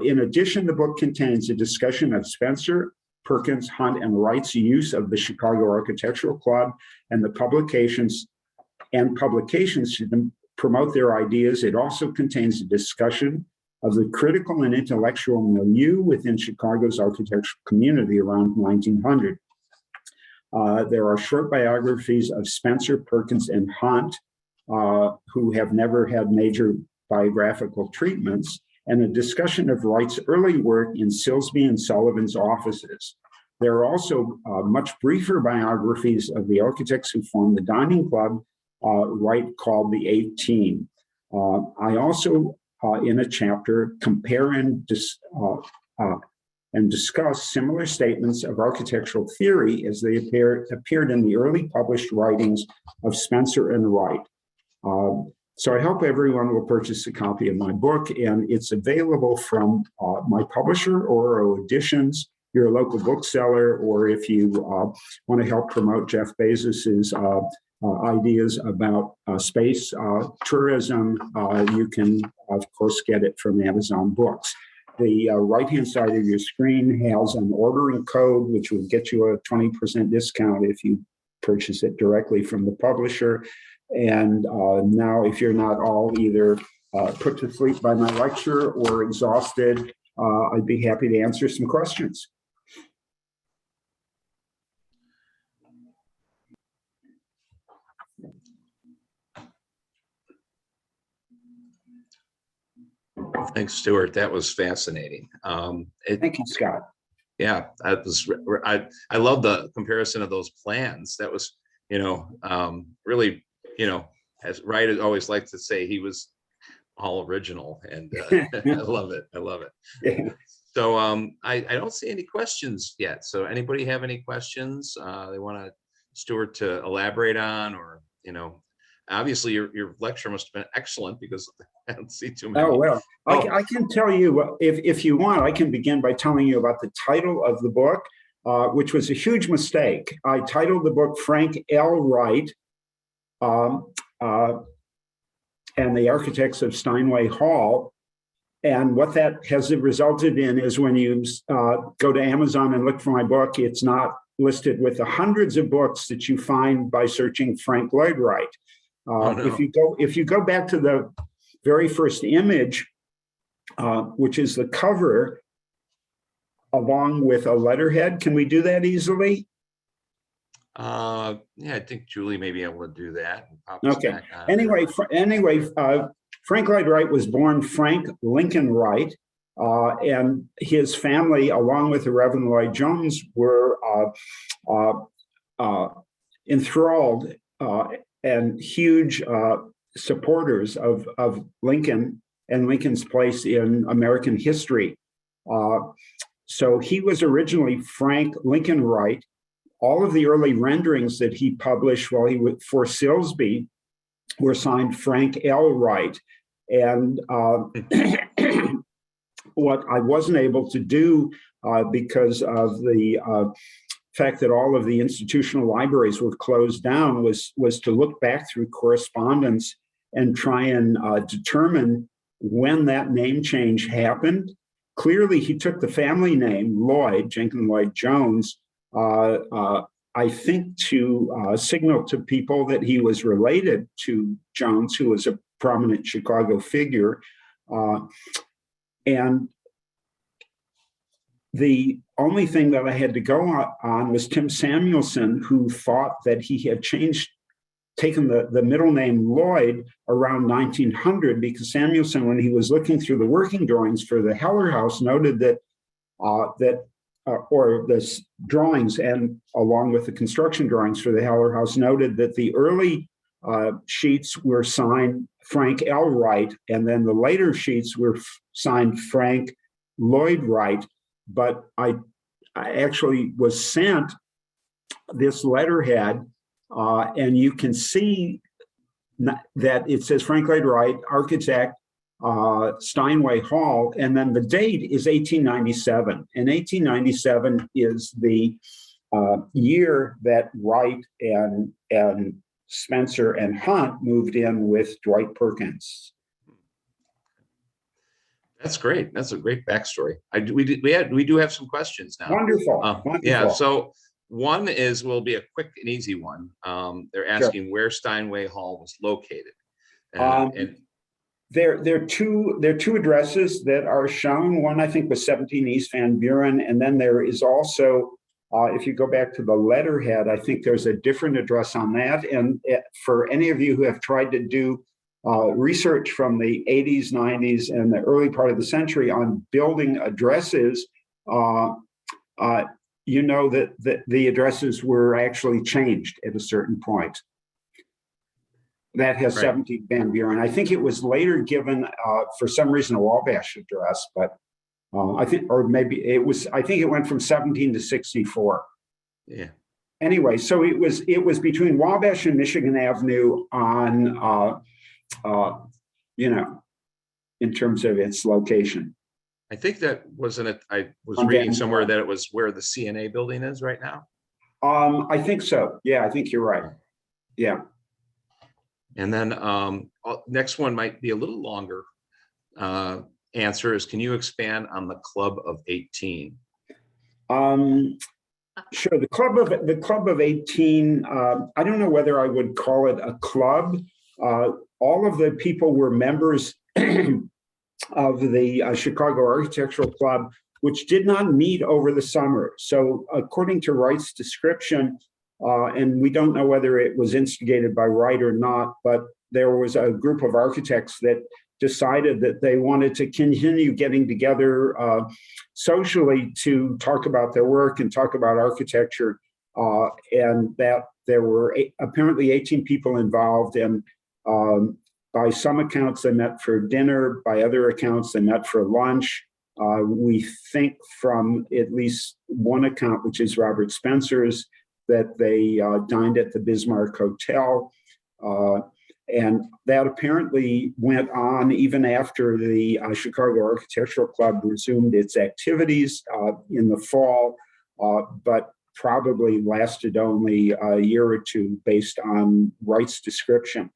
In addition, the book contains a discussion of Spencer, Perkins, Hunt, and Wright's use of the Chicago Architectural Club and the publications to promote their ideas. It also contains a discussion of the critical and intellectual milieu within Chicago's architectural community around 1900. There are short biographies of Spencer, Perkins, and Hunt, who have never had major biographical treatments, and a discussion of Wright's early work in Silsby and Sullivan's offices. There are also much briefer biographies of the architects who formed the dining club Wright called the 18. I also, in a chapter, compare and discuss similar statements of architectural theory as they appeared in the early published writings of Spencer and Wright. So I hope everyone will purchase a copy of my book, and it's available from my publisher, Oro Editions, your local bookseller, or if you want to help promote Jeff Bezos's ideas about space tourism, you can, of course, get it from Amazon Books. The right-hand side of your screen has an ordering code, which will get you a 20% discount if you purchase it directly from the publisher. And now, if you're not all either put to sleep by my lecture or exhausted, I'd be happy to answer some questions. Thanks, Stuart. That was fascinating. Thank you, Scott. Yeah, I love the comparison of those plans. That was, really, as Wright always liked to say, he was all original, and I love it. I love it. Yeah. So I don't see any questions yet. So anybody have any questions they want Stuart to elaborate on, or obviously your lecture must have been excellent because I don't see too many. Oh, well, Oh. I can tell you, if you want, I can begin by telling you about the title of the book, which was a huge mistake. I titled the book Frank L. Wright and the Architects of Steinway Hall. And what that has resulted in is when you go to Amazon and look for my book, it's not listed with the hundreds of books that you find by searching Frank Lloyd Wright. Oh, no. If you go back to the very first image, which is the cover, along with a letterhead, can we do that easily? Yeah, I think Julie may be able to do that. Okay. Anyway, Frank Lloyd Wright was born Frank Lincoln Wright, and his family, along with the Reverend Lloyd Jones, were enthralled and huge supporters of Lincoln and Lincoln's place in American history. So he was originally Frank Lincoln Wright. All of the early renderings that he published while he was for Silsby were signed Frank L. Wright. And what I wasn't able to do because of the fact that all of the institutional libraries were closed down was to look back through correspondence and try and determine when that name change happened. Clearly, he took the family name Lloyd, Jenkins Lloyd Jones, I think to signal to people that he was related to Jones, who was a prominent Chicago figure. And the only thing that I had to go on was Tim Samuelson, who thought that he had taken the middle name Lloyd around 1900, because Samuelson, when he was looking through the working drawings for the Heller House, noted that or the drawings, and along with the construction drawings for the Heller House, noted that the early sheets were signed Frank L. Wright, and then the later sheets were signed Frank Lloyd Wright. But I actually was sent this letterhead, and you can see that it says Frank Lloyd Wright, architect, Steinway Hall, and then the date is 1897. And 1897 is the year that Wright and Spencer and Hunt moved in with Dwight Perkins. That's great. That's a great backstory. We do have some questions now. Wonderful. Wonderful. Yeah. So one will be a quick and easy one. They're asking where Steinway Hall was located. And there are two addresses that are shown. One, I think, was 17 East Van Buren, and then there is also, if you go back to the letterhead, I think there's a different address on that. And for any of you who have tried to do research from the 80s, 90s, and the early part of the century on building addresses, you know that the addresses were actually changed at a certain point. That has 17 Van Buren. I think it was later given, for some reason, a Wabash address, but I think, or maybe it was, I think it went from 17 to 64. Yeah. Anyway, so it was between Wabash and Michigan Avenue on, in terms of its location. I think that wasn't it. I was reading somewhere that it was where the CNA building is right now. I think so. Yeah, I think you're right. Yeah. And then next one might be a little longer. Answer is, can you expand on the Club of 18? Sure. The Club of 18. I don't know whether I would call it a club. All of the people were members of the Chicago Architectural Club, which did not meet over the summer. So according to Wright's description, and we don't know whether it was instigated by Wright or not, but there was a group of architects that decided that they wanted to continue getting together socially to talk about their work and talk about architecture, and that there were apparently 18 people involved, and by some accounts they met for dinner, by other accounts they met for lunch. We think from at least one account, which is Robert Spencer's, that they dined at the Bismarck Hotel. And that apparently went on even after the Chicago Architectural Club resumed its activities in the fall, but probably lasted only a year or two based on Wright's description.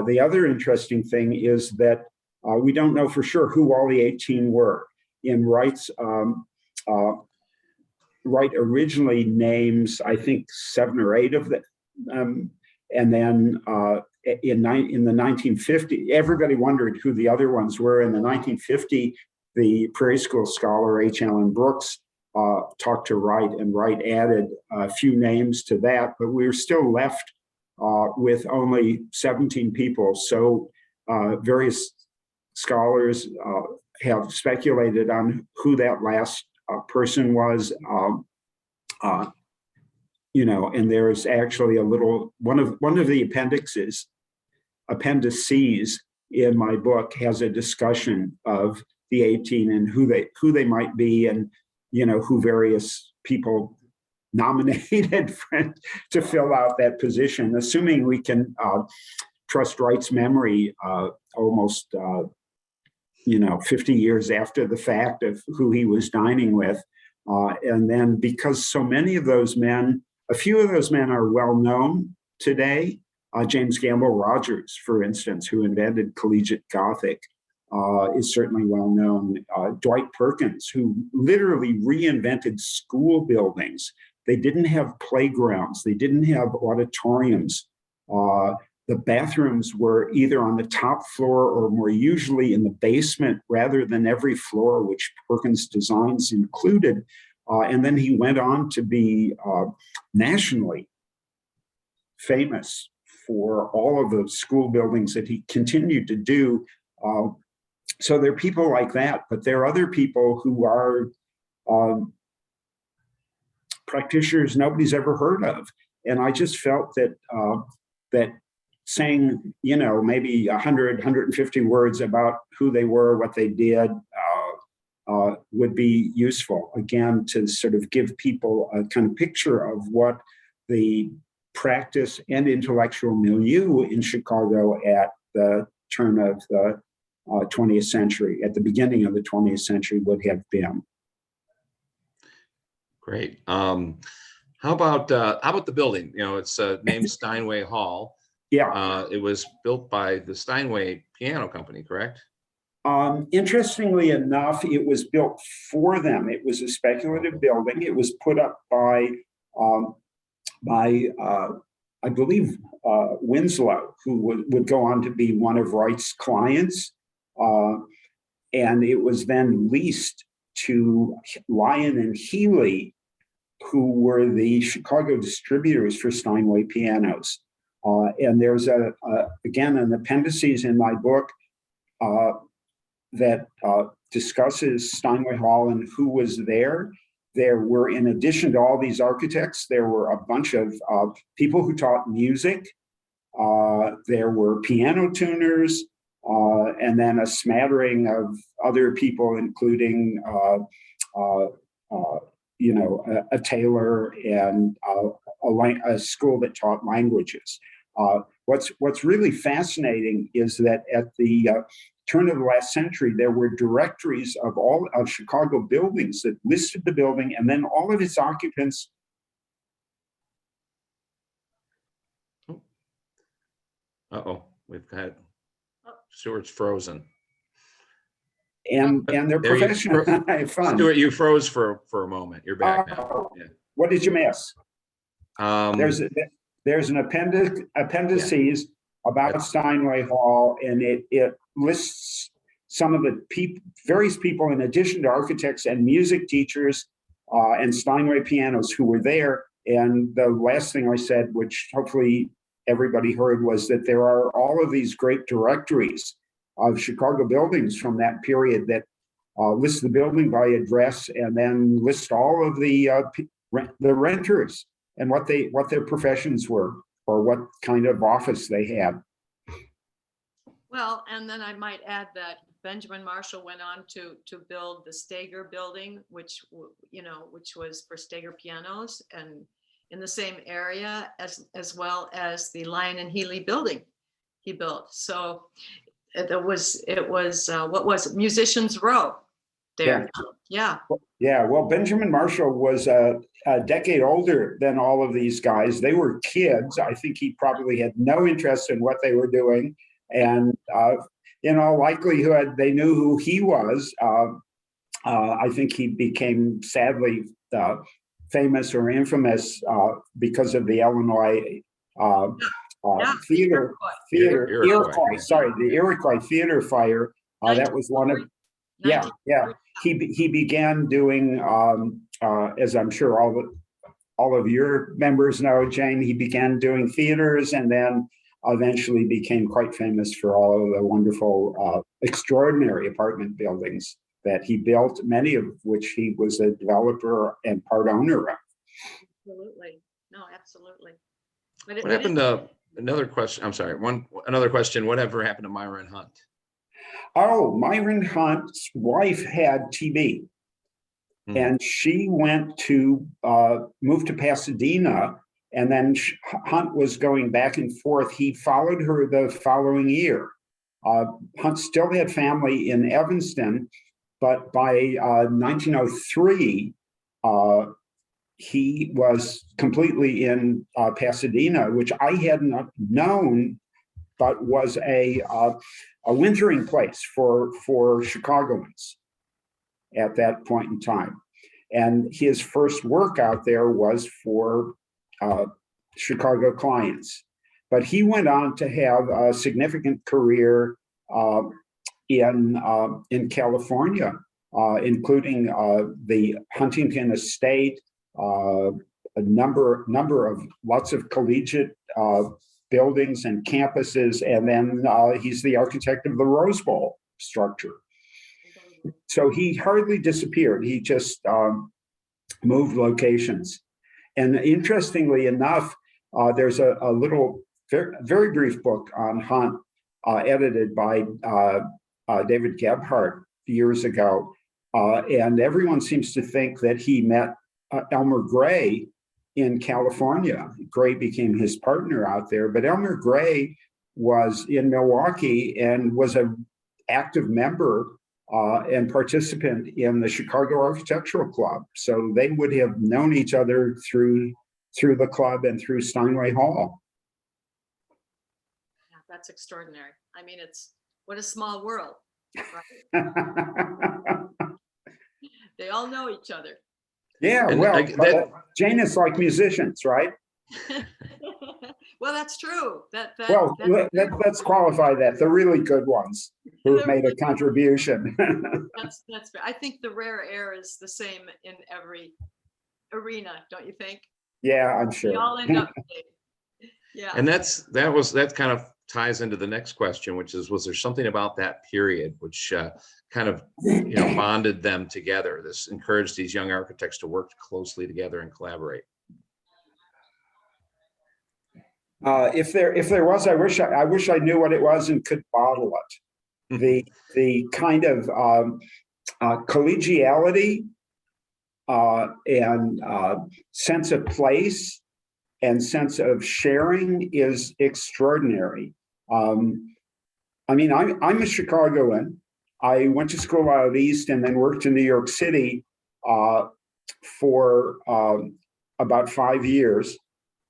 The other interesting thing is that we don't know for sure who all the 18 were. In Wright's, Wright originally names, I think, 7 or 8 of them, and then in the 1950s, everybody wondered who the other ones were. In the 1950, the Prairie School scholar H. Allen Brooks talked to Wright, and Wright added a few names to that, but we were still left with only 17 people. So various scholars have speculated on who that last person was. You know, and there's actually a little one of the appendices in my book has a discussion of the 18 and who they might be, and you know who various people nominated to fill out that position, assuming we can trust Wright's memory almost 50 years after the fact of who he was dining with. And then because so many of those men, a few of those men are well known today. James Gamble Rogers, for instance, who invented collegiate Gothic, is certainly well known. Dwight Perkins, who literally reinvented school buildings. They didn't have playgrounds. They didn't have auditoriums. The bathrooms were either on the top floor or more usually in the basement rather than every floor, which Perkins' designs included. And then he went on to be nationally famous for all of the school buildings that he continued to do. So there are people like that, but there are other people who are practitioners nobody's ever heard of. And I just felt that that saying, maybe 100, 150 words about who they were, what they did, would be useful, again, to sort of give people a kind of picture of what the practice and intellectual milieu in Chicago at the turn of the 20th century, at the beginning of the 20th century, would have been. Great. How about the building? It's named Steinway Hall. Yeah. It was built by the Steinway Piano Company, correct? Interestingly enough, it was built for them. It was a speculative building. It was put up by I believe, Winslow, who would go on to be one of Wright's clients. And it was then leased to Lyon and Healy, who were the Chicago distributors for Steinway pianos. And there's again, an appendices in my book that discusses Steinway Hall and who was there. There were, in addition to all these architects, there were a bunch of people who taught music. There were piano tuners, and then a smattering of other people, including a tailor and a school that taught languages. What's really fascinating is that at the turn of the last century, there were directories of all of Chicago buildings that listed the building and then all of its occupants. We've got Stuart's frozen. And their professional fun. Stuart, you froze for a moment. You're back now. Yeah. What did you miss? There's an appendices about Steinway Hall, and it lists some of the various people, in addition to architects and music teachers and Steinway pianos, who were there. And the last thing I said, which hopefully everybody heard, was that there are all of these great directories of Chicago buildings from that period that list the building by address and then list all of the renters and what their professions were or what kind of office they had. Well, and then I might add that Benjamin Marshall went on to build the Steger building, which was for Steger pianos, and in the same area, as well as the Lyon and Healy building. he built. So it was what was it? Musicians Row there. Yeah. Yeah, well, Benjamin Marshall was a decade older than all of these guys. They were kids. I think he probably had no interest in what they were doing. And in all likelihood, they knew who he was. I think he became, sadly, famous or infamous because of the Illinois the Iroquois theater fire. That was one of, yeah. He began doing, as I'm sure all of your members know, Jane, he began doing theaters and then eventually became quite famous for all of the wonderful, extraordinary apartment buildings that he built, many of which he was a developer and part owner of. Absolutely. No, absolutely. What happened to, another question, I'm sorry, another question, whatever happened to Myron Hunt? Oh, Myron Hunt's wife had TB. And she went to move to Pasadena, and then Hunt was going back and forth. He followed her the following year. Hunt still had family in Evanston, but by 1903, he was completely in Pasadena, which I had not known, but was a wintering place for Chicagoans at that point in time. And his first work out there was for Chicago clients. But he went on to have a significant career in California, including the Huntington Estate, a number of lots of collegiate buildings and campuses, and then he's the architect of the Rose Bowl structure. So he hardly disappeared. He just moved locations. And interestingly enough, there's a little, very brief book on Hunt, edited by David Gebhardt years ago. And everyone seems to think that he met Elmer Gray in California. Gray became his partner out there, but Elmer Gray was in Milwaukee and was an active member and participant in the Chicago Architectural Club. So they would have known each other through the club and through Steinway Hall. Yeah, that's extraordinary. I mean, what a small world, right? They all know each other. Yeah, And well, Jane is like musicians, right? Well, that's true. Let's qualify that. The really good ones who've made a contribution. That's fair. I think the rare air is the same in every arena, don't you think? Yeah, I'm sure. We all end up. Yeah. And that kind of ties into the next question, which is, was there something about that period which kind of bonded them together? This encouraged these young architects to work closely together and collaborate. If there was, I wish I knew what it was and could bottle it. The kind of collegiality and sense of place and sense of sharing is extraordinary. I mean, I'm a Chicagoan. I went to school out east and then worked in New York City for about 5 years.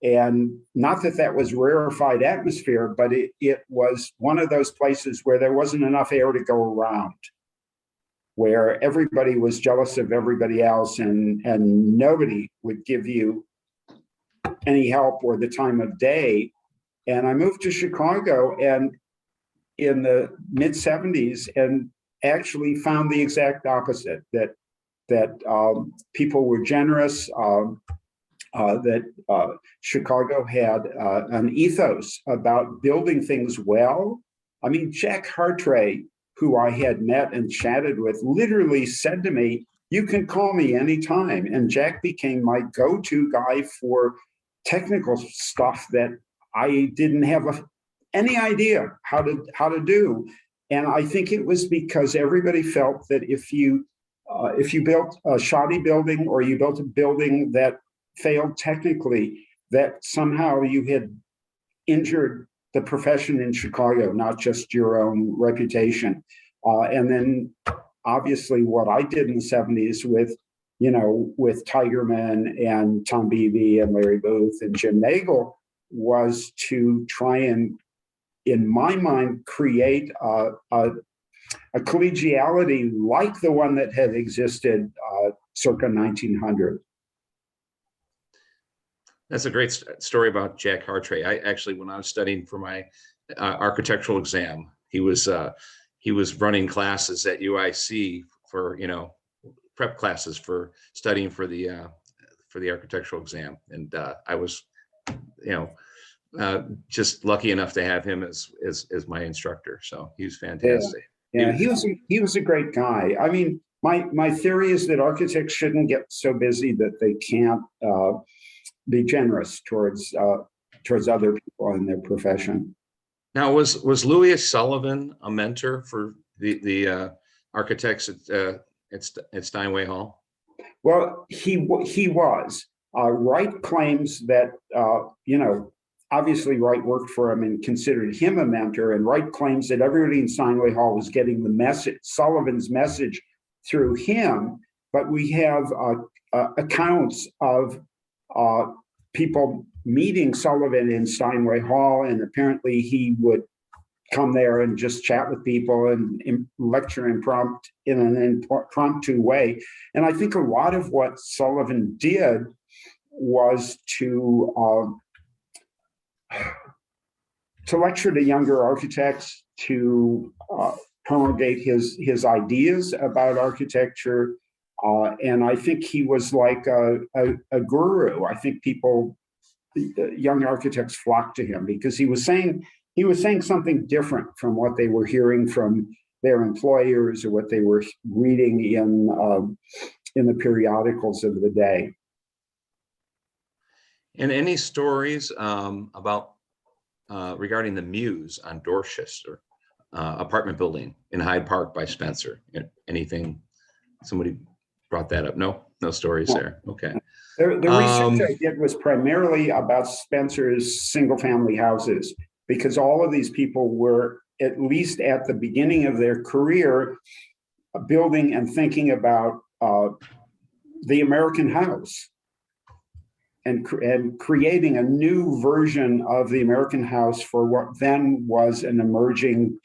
And not that was rarefied atmosphere, but it was one of those places where there wasn't enough air to go around, where everybody was jealous of everybody else and nobody would give you any help or the time of day. And I moved to Chicago and in the mid 70s and actually found the exact opposite, that people were generous, that Chicago had an ethos about building things well. I mean, Jack Hartray, who I had met and chatted with, literally said to me, "You can call me anytime." And Jack became my go-to guy for technical stuff that I didn't have any idea how to do. And I think it was because everybody felt that if you built a shoddy building or you built a building that failed technically, that somehow you had injured the profession in Chicago, not just your own reputation. And then obviously what I did in the 70s with, with Tigerman and Tom Beebe and Larry Booth and Jim Nagel was to try and, in my mind, create a collegiality like the one that had existed circa 1900. That's a great story about Jack Hartray. I actually, when I was studying for my architectural exam, he was running classes at UIC for, prep classes for studying for the architectural exam. And I was, just lucky enough to have him as my instructor. So he was fantastic. Yeah, he was a great guy. I mean, my theory is that architects shouldn't get so busy that they can't be generous towards other people in their profession. Now, was Louis Sullivan a mentor for the architects at Steinway Hall? Well, he was. Wright claims that obviously Wright worked for him and considered him a mentor, and Wright claims that everybody in Steinway Hall was getting the message, Sullivan's message, through him. But we have accounts of people meeting Sullivan in Steinway Hall, and apparently he would come there and just chat with people and lecture in an impromptu way. And I think a lot of what Sullivan did was to lecture to younger architects, to promulgate his ideas about architecture. And I think he was like a guru. I think young architects flocked to him because he was saying something different from what they were hearing from their employers or what they were reading in the periodicals of the day. And any stories about regarding the Muse on Dorchester apartment building in Hyde Park by Spencer? Anything? Somebody brought that up? No stories there. Okay. The research I did was primarily about Spencer's single-family houses, because all of these people were, at least at the beginning of their career, building and thinking about the American house and creating a new version of the American house for what then was an emerging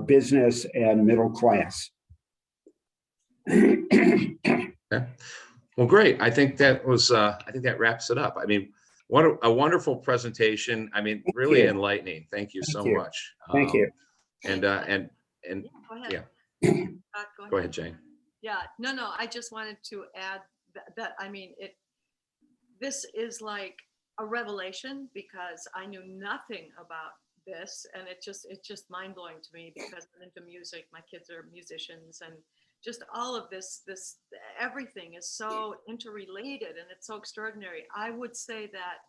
business and middle class. Okay. Well, great. I think that wraps it up. I mean, what a wonderful presentation. I mean, really enlightening. Thank you so much. Thank you. And Go ahead. yeah. Go ahead, Jane. Yeah, no, I just wanted to add that I mean, this is like a revelation, because I knew nothing about this, and it's just mind-blowing to me, because I'm into music. My kids are musicians, and just all of this everything is so interrelated, and it's so extraordinary. I would say that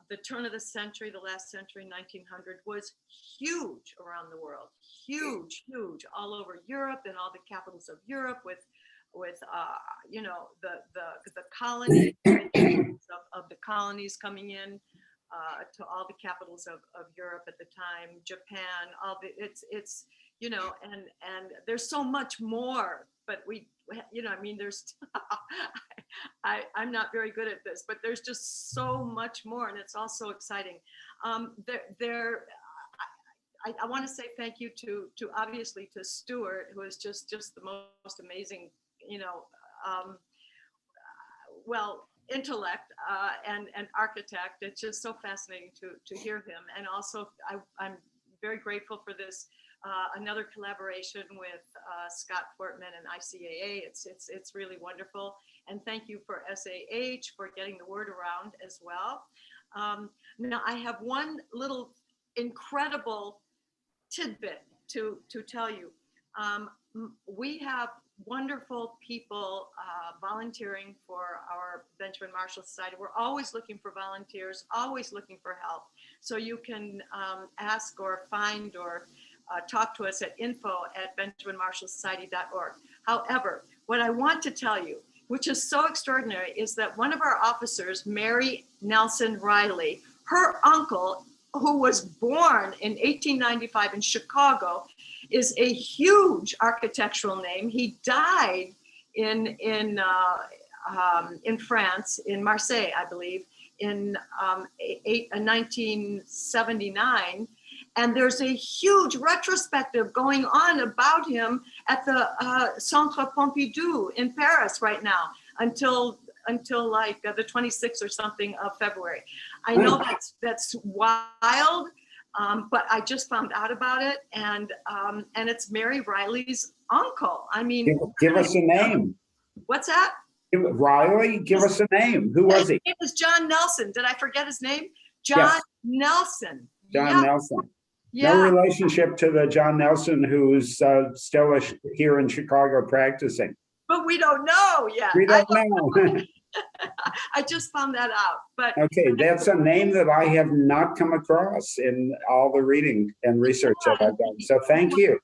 the turn of the century, the last century, 1900, was huge around the world, huge all over Europe, and all the capitals of Europe with the colonies of the colonies coming in to all the capitals of Europe at the time, Japan, it's and there's so much more, but there's I'm not very good at this, but there's just so much more, and it's all so exciting. I want to say thank you to obviously to Stuart, who is just the most amazing, intellect and architect. It's just so fascinating to hear him. And also I'm very grateful for this another collaboration with Scott Fortman and ICAA. It's really wonderful. And thank you for SAH for getting the word around as well. Now I have one little incredible tidbit to tell you. We have wonderful people volunteering for our Benjamin Marshall Society. We're always looking for volunteers, always looking for help. So you can ask or find or talk to us at info@benjaminmarshallsociety.org. However, what I want to tell you, which is so extraordinary, is that one of our officers, Mary Nelson Riley, her uncle who was born in 1895 in Chicago, is a huge architectural name. He died in France, in Marseille, I believe, in 1979. And there's a huge retrospective going on about him at the Centre Pompidou in Paris right now until like the 26th or something of February. I know that's wild, but I just found out about it, and it's Mary Riley's uncle. I mean, give us a name. What's that? Riley, give us a name. Who was he? His name was John Nelson. Did I forget his name? John Nelson. John Nelson. Yeah. No relationship to the John Nelson who's still here in Chicago practicing. But we don't know yet. We don't know. I just found that out. But okay, that's a name that I have not come across in all the reading and research that I've done. So thank you.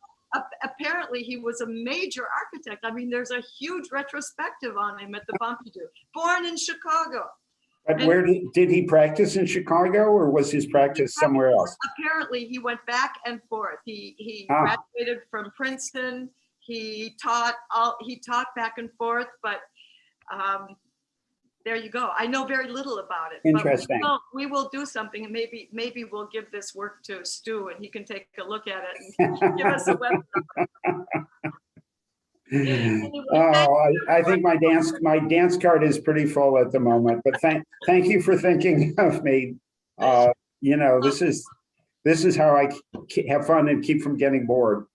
Apparently, he was a major architect. I mean, there's a huge retrospective on him at the Pompidou. Born in Chicago. But where did he practice in Chicago, or was his practice somewhere else? Apparently, he went back and forth. He graduated from Princeton. He taught back and forth, but there you go. I know very little about it. Interesting. But we will do something, and maybe we'll give this work to Stu, and he can take a look at it and give us a webinar. I think my dance card is pretty full at the moment, but thank you for thinking of me. You know, this is how I have fun and keep from getting bored.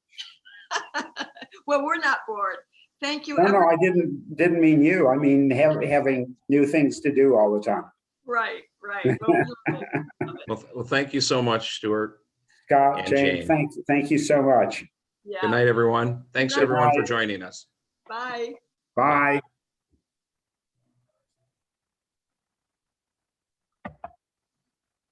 Well, we're not bored. Thank you. No, I didn't mean you. I mean having new things to do all the time. Right. Well, thank you so much, Stuart. Scott, Jane, thank you so much. Yeah. Good night, everyone. Thanks, everyone, for joining us. Bye. Bye.